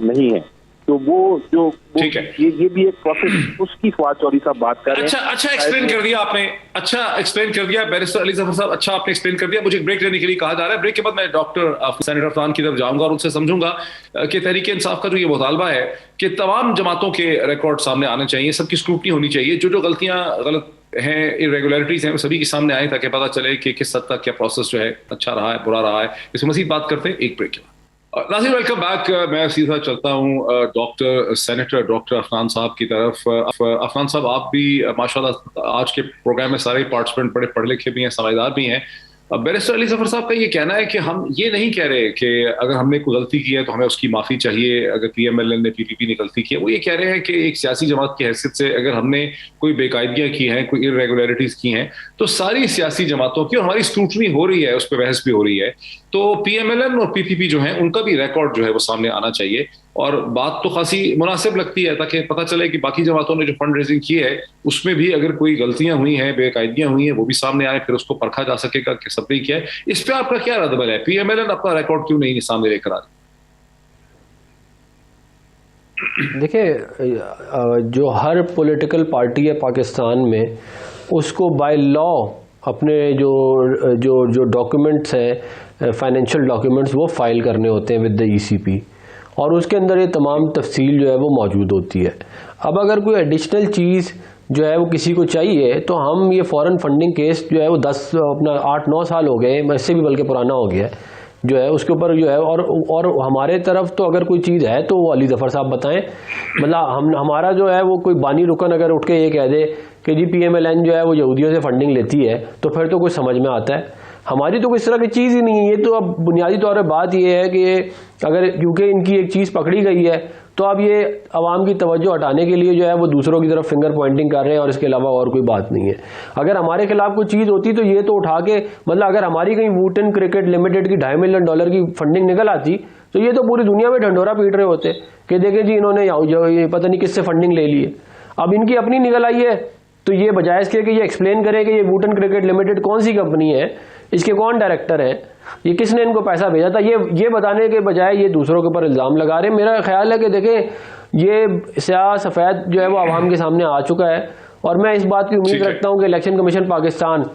नहीं है। तो वो जो ये भी एक प्रोसेस, उसकी फवाद चौधरी साहब बात कर रहे हैं। अच्छा एक्सप्लेन कर दिया आपने, अच्छा एक्सप्लेन कर दिया बैरिस्टर अली जफर साहब, अच्छा आपने एक्सप्लेन कर दिया। मुझे ब्रेक लेने के लिए कहा जा रहा है, ब्रेक के बाद मैं डॉक्टर सेनेटर अफनान की तरफ जाऊंगा और उनसे समझूंगा कि तहरीक इंसाफ का जो ये मुतालबा है कि तमाम जमातों के रिकॉर्ड सामने आने चाहिए, सबकी स्क्रूटनी होनी चाहिए, जो गलतियां गलत हैं, इरेगुलरिटीज हैं, वो सभी के सामने आए ताकि पता चले कि किस हद तक क्या प्रोसेस जो है अच्छा रहा है, बुरा रहा है। इस मज़ीद बात करते हैं एक ब्रेक के बाद। नाज़रीन वेलकम बैक। मैं सीधा चलता हूँ डॉक्टर सेनेटर डॉक्टर अफनान साहब की तरफ। अफनान साहब, आप भी माशाल्लाह आज के प्रोग्राम में सारे पार्टिसिपेंट बड़े पढ़े लिखे भी हैं, समझदार भी हैं। बैरिस्टर अली जफर साहब का ये कहना है कि हम ये नहीं कह रहे कि अगर हमने कोई गलती की है तो हमें उसकी माफ़ी चाहिए, अगर PMLN ने PPP ने गलती की है। वो ये कह रहे हैं कि एक सियासी जमात की हैसियत से अगर हमने कोई बेकायदगियाँ की हैं, कोई इरेगुलरिटीज़ की हैं, तो सारी सियासी जमातों की और हमारी स्क्रूटनी हो रही है, उस पर बहस भी हो रही है, तो PMLN और PPP जो है उनका भी रिकॉर्ड जो है वो सामने आना चाहिए। और बात तो खासी मुनासिब लगती है ताकि पता चले कि बाकी जमातों ने जो फंड रेजिंग की है उसमें भी अगर कोई गलतियां हुई हैं, बेकायदगियां हुई हैं, वो भी सामने आए, फिर उसको परखा जा सकेगा कि सबने किया है। इस पे आपका क्या रद्दमल है? PMLN अपना रिकॉर्ड क्यों नहीं सामने लेकर आ रही? देखिए, जो हर पॉलिटिकल पार्टी है पाकिस्तान में, उसको बाय लॉ अपने जो डॉक्यूमेंट्स हैं, फाइनेंशियल डॉक्यूमेंट्स, वो फाइल करने होते हैं विद द ECP, और उसके अंदर ये तमाम तफसील जो है वो मौजूद होती है। अब अगर कोई एडिशनल चीज़ जो है वो किसी को चाहिए तो हम ये फॉरेन फंडिंग केस जो है वो 8-9 साल हो गए, इससे भी बल्कि पुराना हो गया है जो है, उसके ऊपर जो है, और हमारे तरफ तो अगर कोई चीज़ है तो वो अली जफर साहब बताएं। मतलब हमारा जो है वो कोई बानी रुकन अगर उठ के ये कह दे कि जी PMLN जो है वो यहूदियों से फंडिंग लेती है, तो फिर तो कुछ समझ में आता है। हमारी तो कोई इस तरह की चीज़ ही नहीं है। ये तो अब बुनियादी तौर पर बात ये है कि अगर क्योंकि इनकी एक चीज़ पकड़ी गई है तो अब ये आवाम की तवज्जो हटाने के लिए जो है वो दूसरों की तरफ फिंगर पॉइंटिंग कर रहे हैं, और इसके अलावा और कोई बात नहीं है। अगर हमारे खिलाफ कोई चीज़ होती तो ये तो उठा के, मतलब अगर हमारी कहीं वुटन क्रिकेट लिमिटेड की $2.5 मिलियन की फंडिंग निकल आती तो ये तो पूरी दुनिया में ढंढोरा पीट रहे होते कि देखें जी इन्होंने पता नहीं किससे फंडिंग ले ली है। अब इनकी अपनी निकल आई है तो ये बजाय इसके कि ये एक्सप्लेन करे कि ये वुटन क्रिकेट लिमिटेड कौन सी कंपनी है, इसके कौन डायरेक्टर है, ये किसने इनको पैसा भेजा था, ये बताने के बजाय ये दूसरों के ऊपर इल्ज़ाम लगा रहे हैं। मेरा ख्याल है कि देखें ये स्याह सफ़ेद जो है वो आवाम के सामने आ चुका है, और मैं इस बात की उम्मीद रखता हूँ कि इलेक्शन कमीशन पाकिस्तान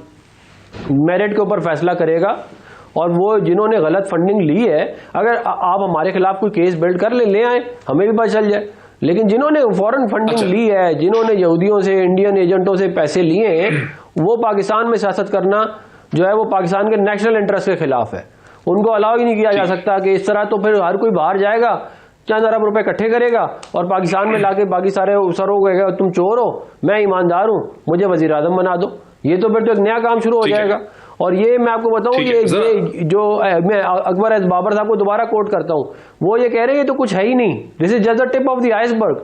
मेरिट के ऊपर फैसला करेगा, और वो जिन्होंने गलत फंडिंग ली है, अगर आप हमारे खिलाफ कोई केस बिल्ड कर ले आए, हमें भी पता चल जाए। लेकिन जिन्होंने फॉरेन फंडिंग ली है, जिन्होंने यहूदियों से, इंडियन एजेंटों से पैसे लिए हैं, वो पाकिस्तान में सियासत करना जो है वो पाकिस्तान के नेशनल इंटरेस्ट के खिलाफ है। उनको अलाउ ही नहीं किया जा सकता कि इस तरह, तो फिर हर कोई बाहर जाएगा, चंद अरब रुपए इकट्ठे करेगा और पाकिस्तान में लाके बाकी सारे सरों को कहेगा तुम चोर हो, मैं ईमानदार हूँ, मुझे वजीर आजम बना दो। ये तो फिर तो एक नया काम शुरू हो जाएगा। और ये मैं आपको बताऊं, ये जो मैं अकबर एस बाबर साहब को दोबारा कोट करता हूँ, वो ये कह रहे हैं ये तो कुछ है ही नहीं, this is just the tip of the iceberg.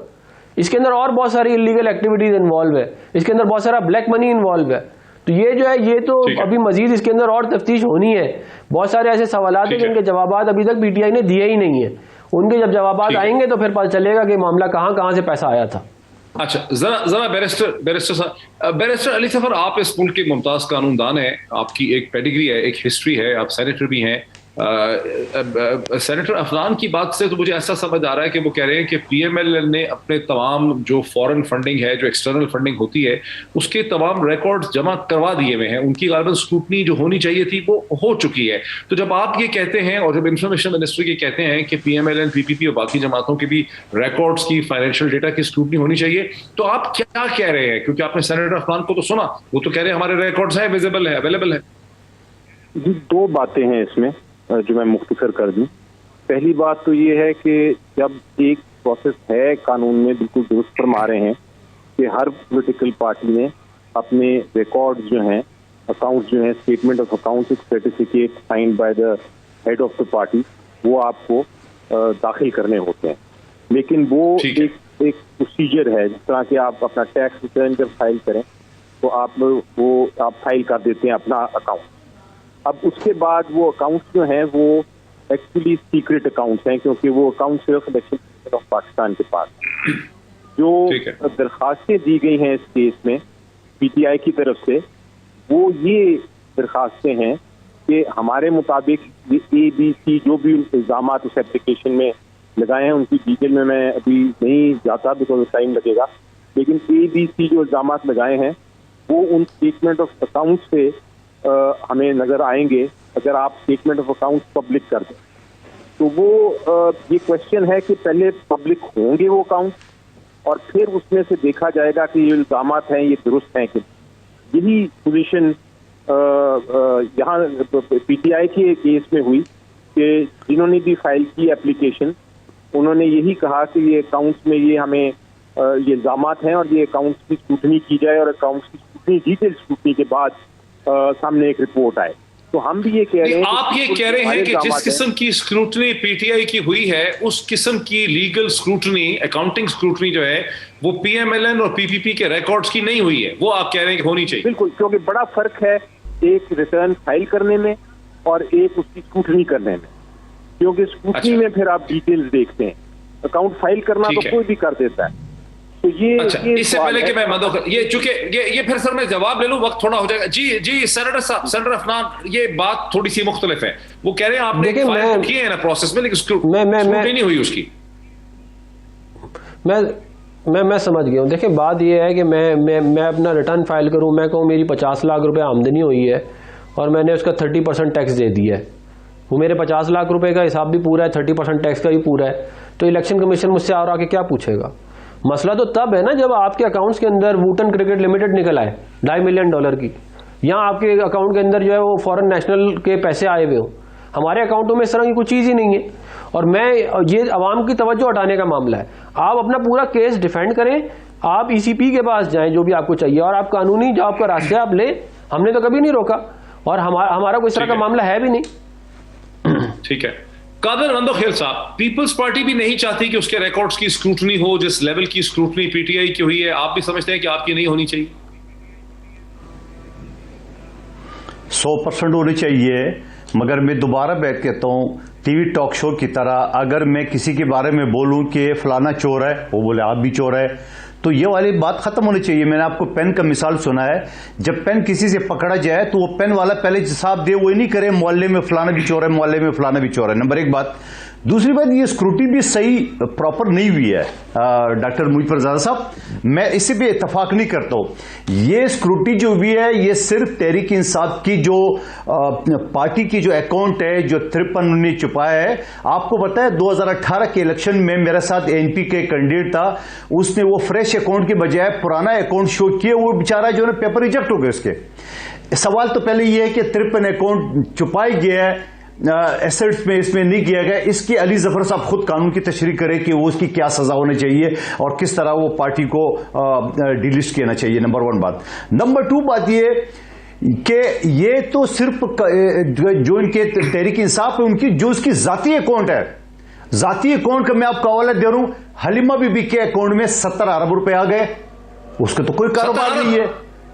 इसके अंदर और बहुत सारी इलीगल एक्टिविटीज इन्वॉल्व है, इसके अंदर बहुत सारा ब्लैक मनी इन्वॉल्व है। तो ये जो है ये तो अभी मजीद इसके अंदर और तफ्तीश होनी है। बहुत सारे ऐसे सवालात हैं जिनके जवाब अभी तक PTI ने दिए ही नहीं है। उनके जब जवाब आएंगे तो फिर पता चलेगा कि मामला कहाँ से पैसा आया था। अच्छा, जरा बैरिस्टर अली जफर, आप इस मुल्क के मुमताज कानूनदान हैं, आपकी एक पेडिग्री है, एक हिस्ट्री है, आप सेनेटर भी हैं, सेनेटर अफगान की बात से तो मुझे ऐसा समझ आ रहा है कि वो कह रहे हैं कि पीएमएल ने अपने तमाम जो फॉरेन फंडिंग है, जो एक्सटर्नल फंडिंग होती है, उसके तमाम रिकॉर्ड्स जमा करवा दिए हुए हैं। उनकी गालिबन स्क्रूटनी जो होनी चाहिए थी वो हो चुकी है। तो जब आप ये कहते हैं और जब इंफॉर्मेशन मिनिस्ट्री ये कहते हैं कि पीएमएल, पीपीपी और बाकी जमातों के भी रिकॉर्ड्स की, फाइनेंशियल डेटा की स्क्रूटनी होनी चाहिए, तो आप क्या कह रहे हैं? क्योंकि आपने सेनेटर अफगान को तो सुना, वो तो कह रहे हैं हमारे रिकॉर्ड्स हैं, विजिबल है, अवेलेबल है। दो बातें हैं इसमें जो मैं मुख्तसर कर दूं। पहली बात तो ये है कि जब एक प्रोसेस है कानून में, बिल्कुल दुरुस्त फरमा रहे हैं कि हर पॉलिटिकल पार्टी ने अपने रिकॉर्ड जो हैं, अकाउंट्स जो हैं, statement of accounts, certificate signed by the head of the party, वो आपको दाखिल करने होते हैं। लेकिन वो एक प्रोसीजर है। जिस तरह के आप अपना टैक्स रिटर्न जब फाइल करें तो आप फाइल कर देते हैं अपना अकाउंट। अब उसके बाद वो अकाउंट्स जो हैं वो एक्चुअली सीक्रेट अकाउंट्स हैं, क्योंकि वो अकाउंट सिर्फ इलेक्शन कमीशन ऑफ पाकिस्तान के पास है। जो दरखास्तें दी गई हैं इस केस में पीटीआई की तरफ से, वो ये दरखास्तें हैं कि हमारे मुताबिक ABC जो भी इल्जाम उस एप्लीकेशन में लगाए हैं, उनकी डिटेल में मैं अभी नहीं जाता बिकॉज टाइम लगेगा, लेकिन ABC जो इल्जाम लगाए हैं वो उन स्टेटमेंट ऑफ अकाउंट से हमें नजर आएंगे अगर आप स्टेटमेंट ऑफ अकाउंट पब्लिक कर दें। तो वो ये क्वेश्चन है कि पहले पब्लिक होंगे वो अकाउंट और फिर उसमें से देखा जाएगा कि ये इल्जाम हैं ये दुरुस्त हैं कि। यही पोजीशन यहाँ पीटीआई के केस में हुई कि जिन्होंने भी फाइल की एप्लीकेशन, उन्होंने यही कहा कि ये अकाउंट्स में ये हमें ये इल्जाम हैं और ये अकाउंट्स की स्क्रूटनी की जाए और अकाउंट्स की स्क्रूटनी, डिटेल स्क्रूटनी के बाद सामने एक रिपोर्ट आए। तो हम भी ये कह रहे हैं, आप ये कह रहे हैं कि जिस किस्म की स्क्रूटनी पीटीआई की हुई है, उस किस्म की लीगल स्क्रूटनी, अकाउंटिंग स्क्रूटनी जो है वो पीएमएलएन और पीपीपी के रिकॉर्ड्स की नहीं हुई है, वो आप कह रहे हैं कि होनी चाहिए। बिल्कुल, क्योंकि बड़ा फर्क है एक रिटर्न फाइल करने में और एक उसकी स्क्रूटनी करने में। क्योंकि स्क्रूटनी में फिर आप डिटेल्स देखते हैं, अकाउंट फाइल करना तो कोई भी कर देता है। तो ये इससे पहले कि मैं ये चूंकि ये फिर सर मैं जवाब ले लूं, वक्त थोड़ा हो जाएगा। जी सेनेटर साहब, सेनेटर अफगान, ये बात थोड़ी सी मुख्तलिफ है। वो कह रहे हैं आपने फाइल किए हैं ना प्रोसेस में, लेकिन स्क्रूटनी नहीं हुई उसकी। मैं समझ गया हूँ। देखिए बात ये है कि मैं अपना रिटर्न फाइल करूँ, मैं कहूँ मेरी 50 लाख रुपए आमदनी हुई है और मैंने उसका 30% टैक्स दे दिया है, वो मेरे 50 लाख रुपए का हिसाब भी पूरा है, 30% टैक्स का भी पूरा है, तो इलेक्शन कमीशन मुझसे और आके क्या पूछेगा? मसला तो तब है ना जब आपके अकाउंट्स के अंदर वूटन क्रिकेट लिमिटेड निकल आए $2.5 मिलियन की, यहाँ आपके अकाउंट के अंदर जो है वो फॉरेन नेशनल के पैसे आए हुए हो। हमारे अकाउंटों में इस तरह की कोई चीज़ ही नहीं है। और मैं ये अवाम की तवज्जो हटाने का मामला है। आप अपना पूरा केस डिफेंड करें, आप ECP के पास जाएं जो भी आपको चाहिए, और आप कानूनी जो आपका रास्ते आप लें, हमने तो कभी नहीं रोका और हमारा कोई इस तरह का मामला है भी नहीं। ठीक है। कादर मंदोखेल साहब, पीपल्स पार्टी भी नहीं चाहती कि उसके रिकॉर्ड्स की स्क्रूटनी हो जिस लेवल की स्क्रूटनी पीटीआई की हुई है, आप भी समझते हैं कि आपकी नहीं होनी चाहिए? 100% होनी चाहिए, मगर मैं दोबारा बैठ कहता हूं टीवी टॉक शो की तरह अगर मैं किसी के बारे में बोलूं कि फलाना चोर है, वो बोले आप भी चोर है, तो ये वाली बात खत्म होनी चाहिए। मैंने आपको पेन का मिसाल सुना है, जब पेन किसी से पकड़ा जाए तो वो पेन वाला पहले हिसाब दे, वो नहीं करे मोहल्ले में फलाना भी चोर है, मोहल्ले में फलाना भी चोर है। नंबर एक बात। दूसरी बात, ये स्क्रूटी भी सही प्रॉपर नहीं हुई है डॉक्टर मुईद रजा साहब, मैं इससे भी इतफाक नहीं करता हूं। ये स्क्रूटी जो हुई है ये सिर्फ तहरीक इंसाफ की जो पार्टी की जो अकाउंट है, जो 53 ने छुपाया है। आपको पता है 2018 के इलेक्शन में मेरे साथ ANP के कैंडिडेट था, उसने वो फ्रेश अकाउंट के बजाय पुराना अकाउंट शो किए, वो बेचारा जो है पेपर रिजेक्ट हो गए उसके। सवाल तो पहले ये है कि 53 अकाउंट छुपाई गया है, एसेट्स में इसमें नहीं किया गया, इसकी अली जफर साहब खुद कानून की तशरीह करें कि वो उसकी क्या सजा होनी चाहिए और किस तरह वो पार्टी को डिलिस्ट करना चाहिए। नंबर 1 बात। नंबर 2 बात ये कि ये तो सिर्फ जो इनके तहरीक इंसाफ है उनकी जो उसकी जाती अकाउंट है, जाती अकाउंट का मैं आपको हवाला दे रहा हूं, हलीमा बीबी के अकाउंट में 70 अरब रुपए आ गए, उसका तो कोई कारोबार नहीं है।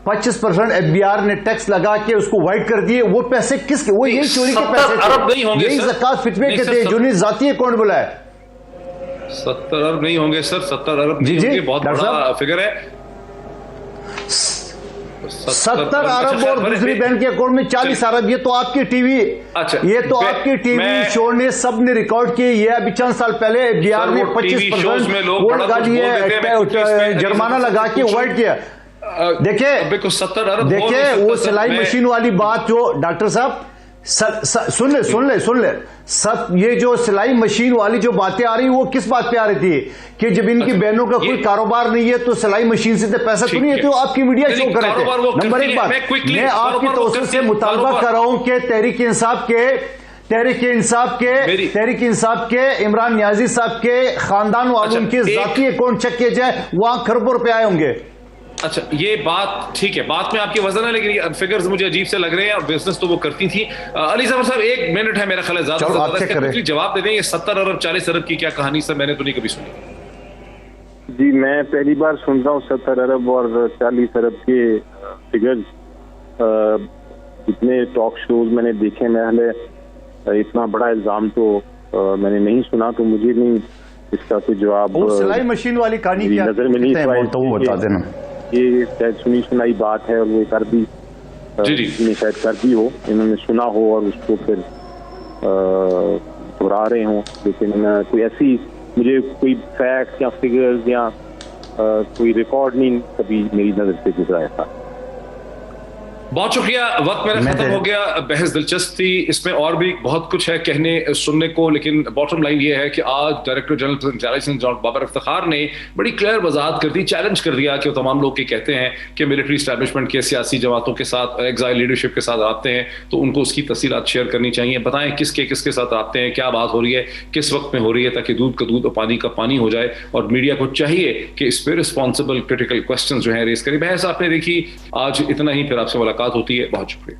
25% FBR ने टैक्स लगा के उसको वाइट कर दिए, वो पैसे किसके? वो यही चोरी के पैसे थे, यही ज़कात फितवे के थे जो जाती अकाउंट बोला है। 70 अरब नहीं होंगे सर, 70 अरब नहीं होंगे, बहुत बड़ा फिगर है। 70 अरब और दूसरी बहन के अकाउंट में 40 अरब। ये तो आपकी टीवी, ये तो आपकी टीवी शो ने सब ने रिकॉर्ड किए। ये अभी चंद साल पहले बिहार में 25% वोट गाली जुर्माना लगा के अवॉइड किया। देखिए 70 अरब, देखिए वो सिलाई मशीन वाली बात जो डॉक्टर साहब सुन ले सब, ये जो सिलाई मशीन वाली जो बातें आ रही वो किस बात पे आ रही थी कि जब इनकी बहनों का कोई कारोबार नहीं है तो सिलाई मशीन से तो पैसा तो नहीं है, तो आपकी मीडिया शो कर रहे थे। नंबर एक बात, मैं आपकी तवज्जो से मुतालबा कर रहा हूं कि तहरीक इंसाफ के इमरान नियाजी साहब के खानदान वालों उनके जाती अकाउंट चेक किए जाए, वहां खरबों रुपए आए होंगे। अच्छा, ये बात ठीक है, बात में आपकी वजन है, लेकिन ये फिगर्स मुझे अजीब से लग रहे हैं और बिजनेस तो वो करती थी। अली जफर साहब 1 मिनट है मेरा ख्याल है, ज्यादा जवाब दे दें। ये 70 अरब 40 अरब की क्या कहानी सर, मैंने तो नहीं कभी सुनी। जी मैं पहली बार सुन रहा हूँ 70 अरब और 40 अरब के फिगर्स। जितने टॉक शोज मैंने देखे, मैं इतना बड़ा इल्जाम तो मैंने नहीं सुना, तो मुझे नहीं इसका कोई जवाब। सिलाई मशीन वाली कहानी क्या नजर में नहीं बता देना। ये शायद सुनी सुनाई बात है और वो कर भी शायद कर दी हो, इन्होंने सुना हो और उसको फिर दोहरा रहे हो, लेकिन कोई ऐसी मुझे कोई फैक्ट या फिगर्स या कोई रिकॉर्ड नहीं कभी मेरी नजर से गुजरा था। बहुत शुक्रिया, वक्त मेरा खत्म हो गया। बहस दिलचस्प थी, इसमें और भी बहुत कुछ है कहने सुनने को, लेकिन बॉटम लाइन ये है कि आज director general intelligence Babar Iftikhar ने बड़ी क्लियर वजाहत कर दी, चैलेंज कर दिया कि तमाम लोग के कहते हैं कि मिलिट्री इस्टेब्लिशमेंट के सियासी जमातों के साथ, एग्जाइल लीडरशिप के साथ आते हैं, तो उनको उसकी तफसीलात शेयर करनी चाहिए। बताएं किसके साथ आते हैं, क्या बात हो रही है, किस वक्त में हो रही है, ताकि दूध का दूध और पानी का पानी हो जाए। और मीडिया को चाहिए कि इस पर रिस्पॉन्सिबल क्रिटिकल क्वेश्चन जो है रेस करें। बहस आपने देखी, आज इतना ही, फिर आपसे मुलाकात होती है। बहुत शुक्रिया।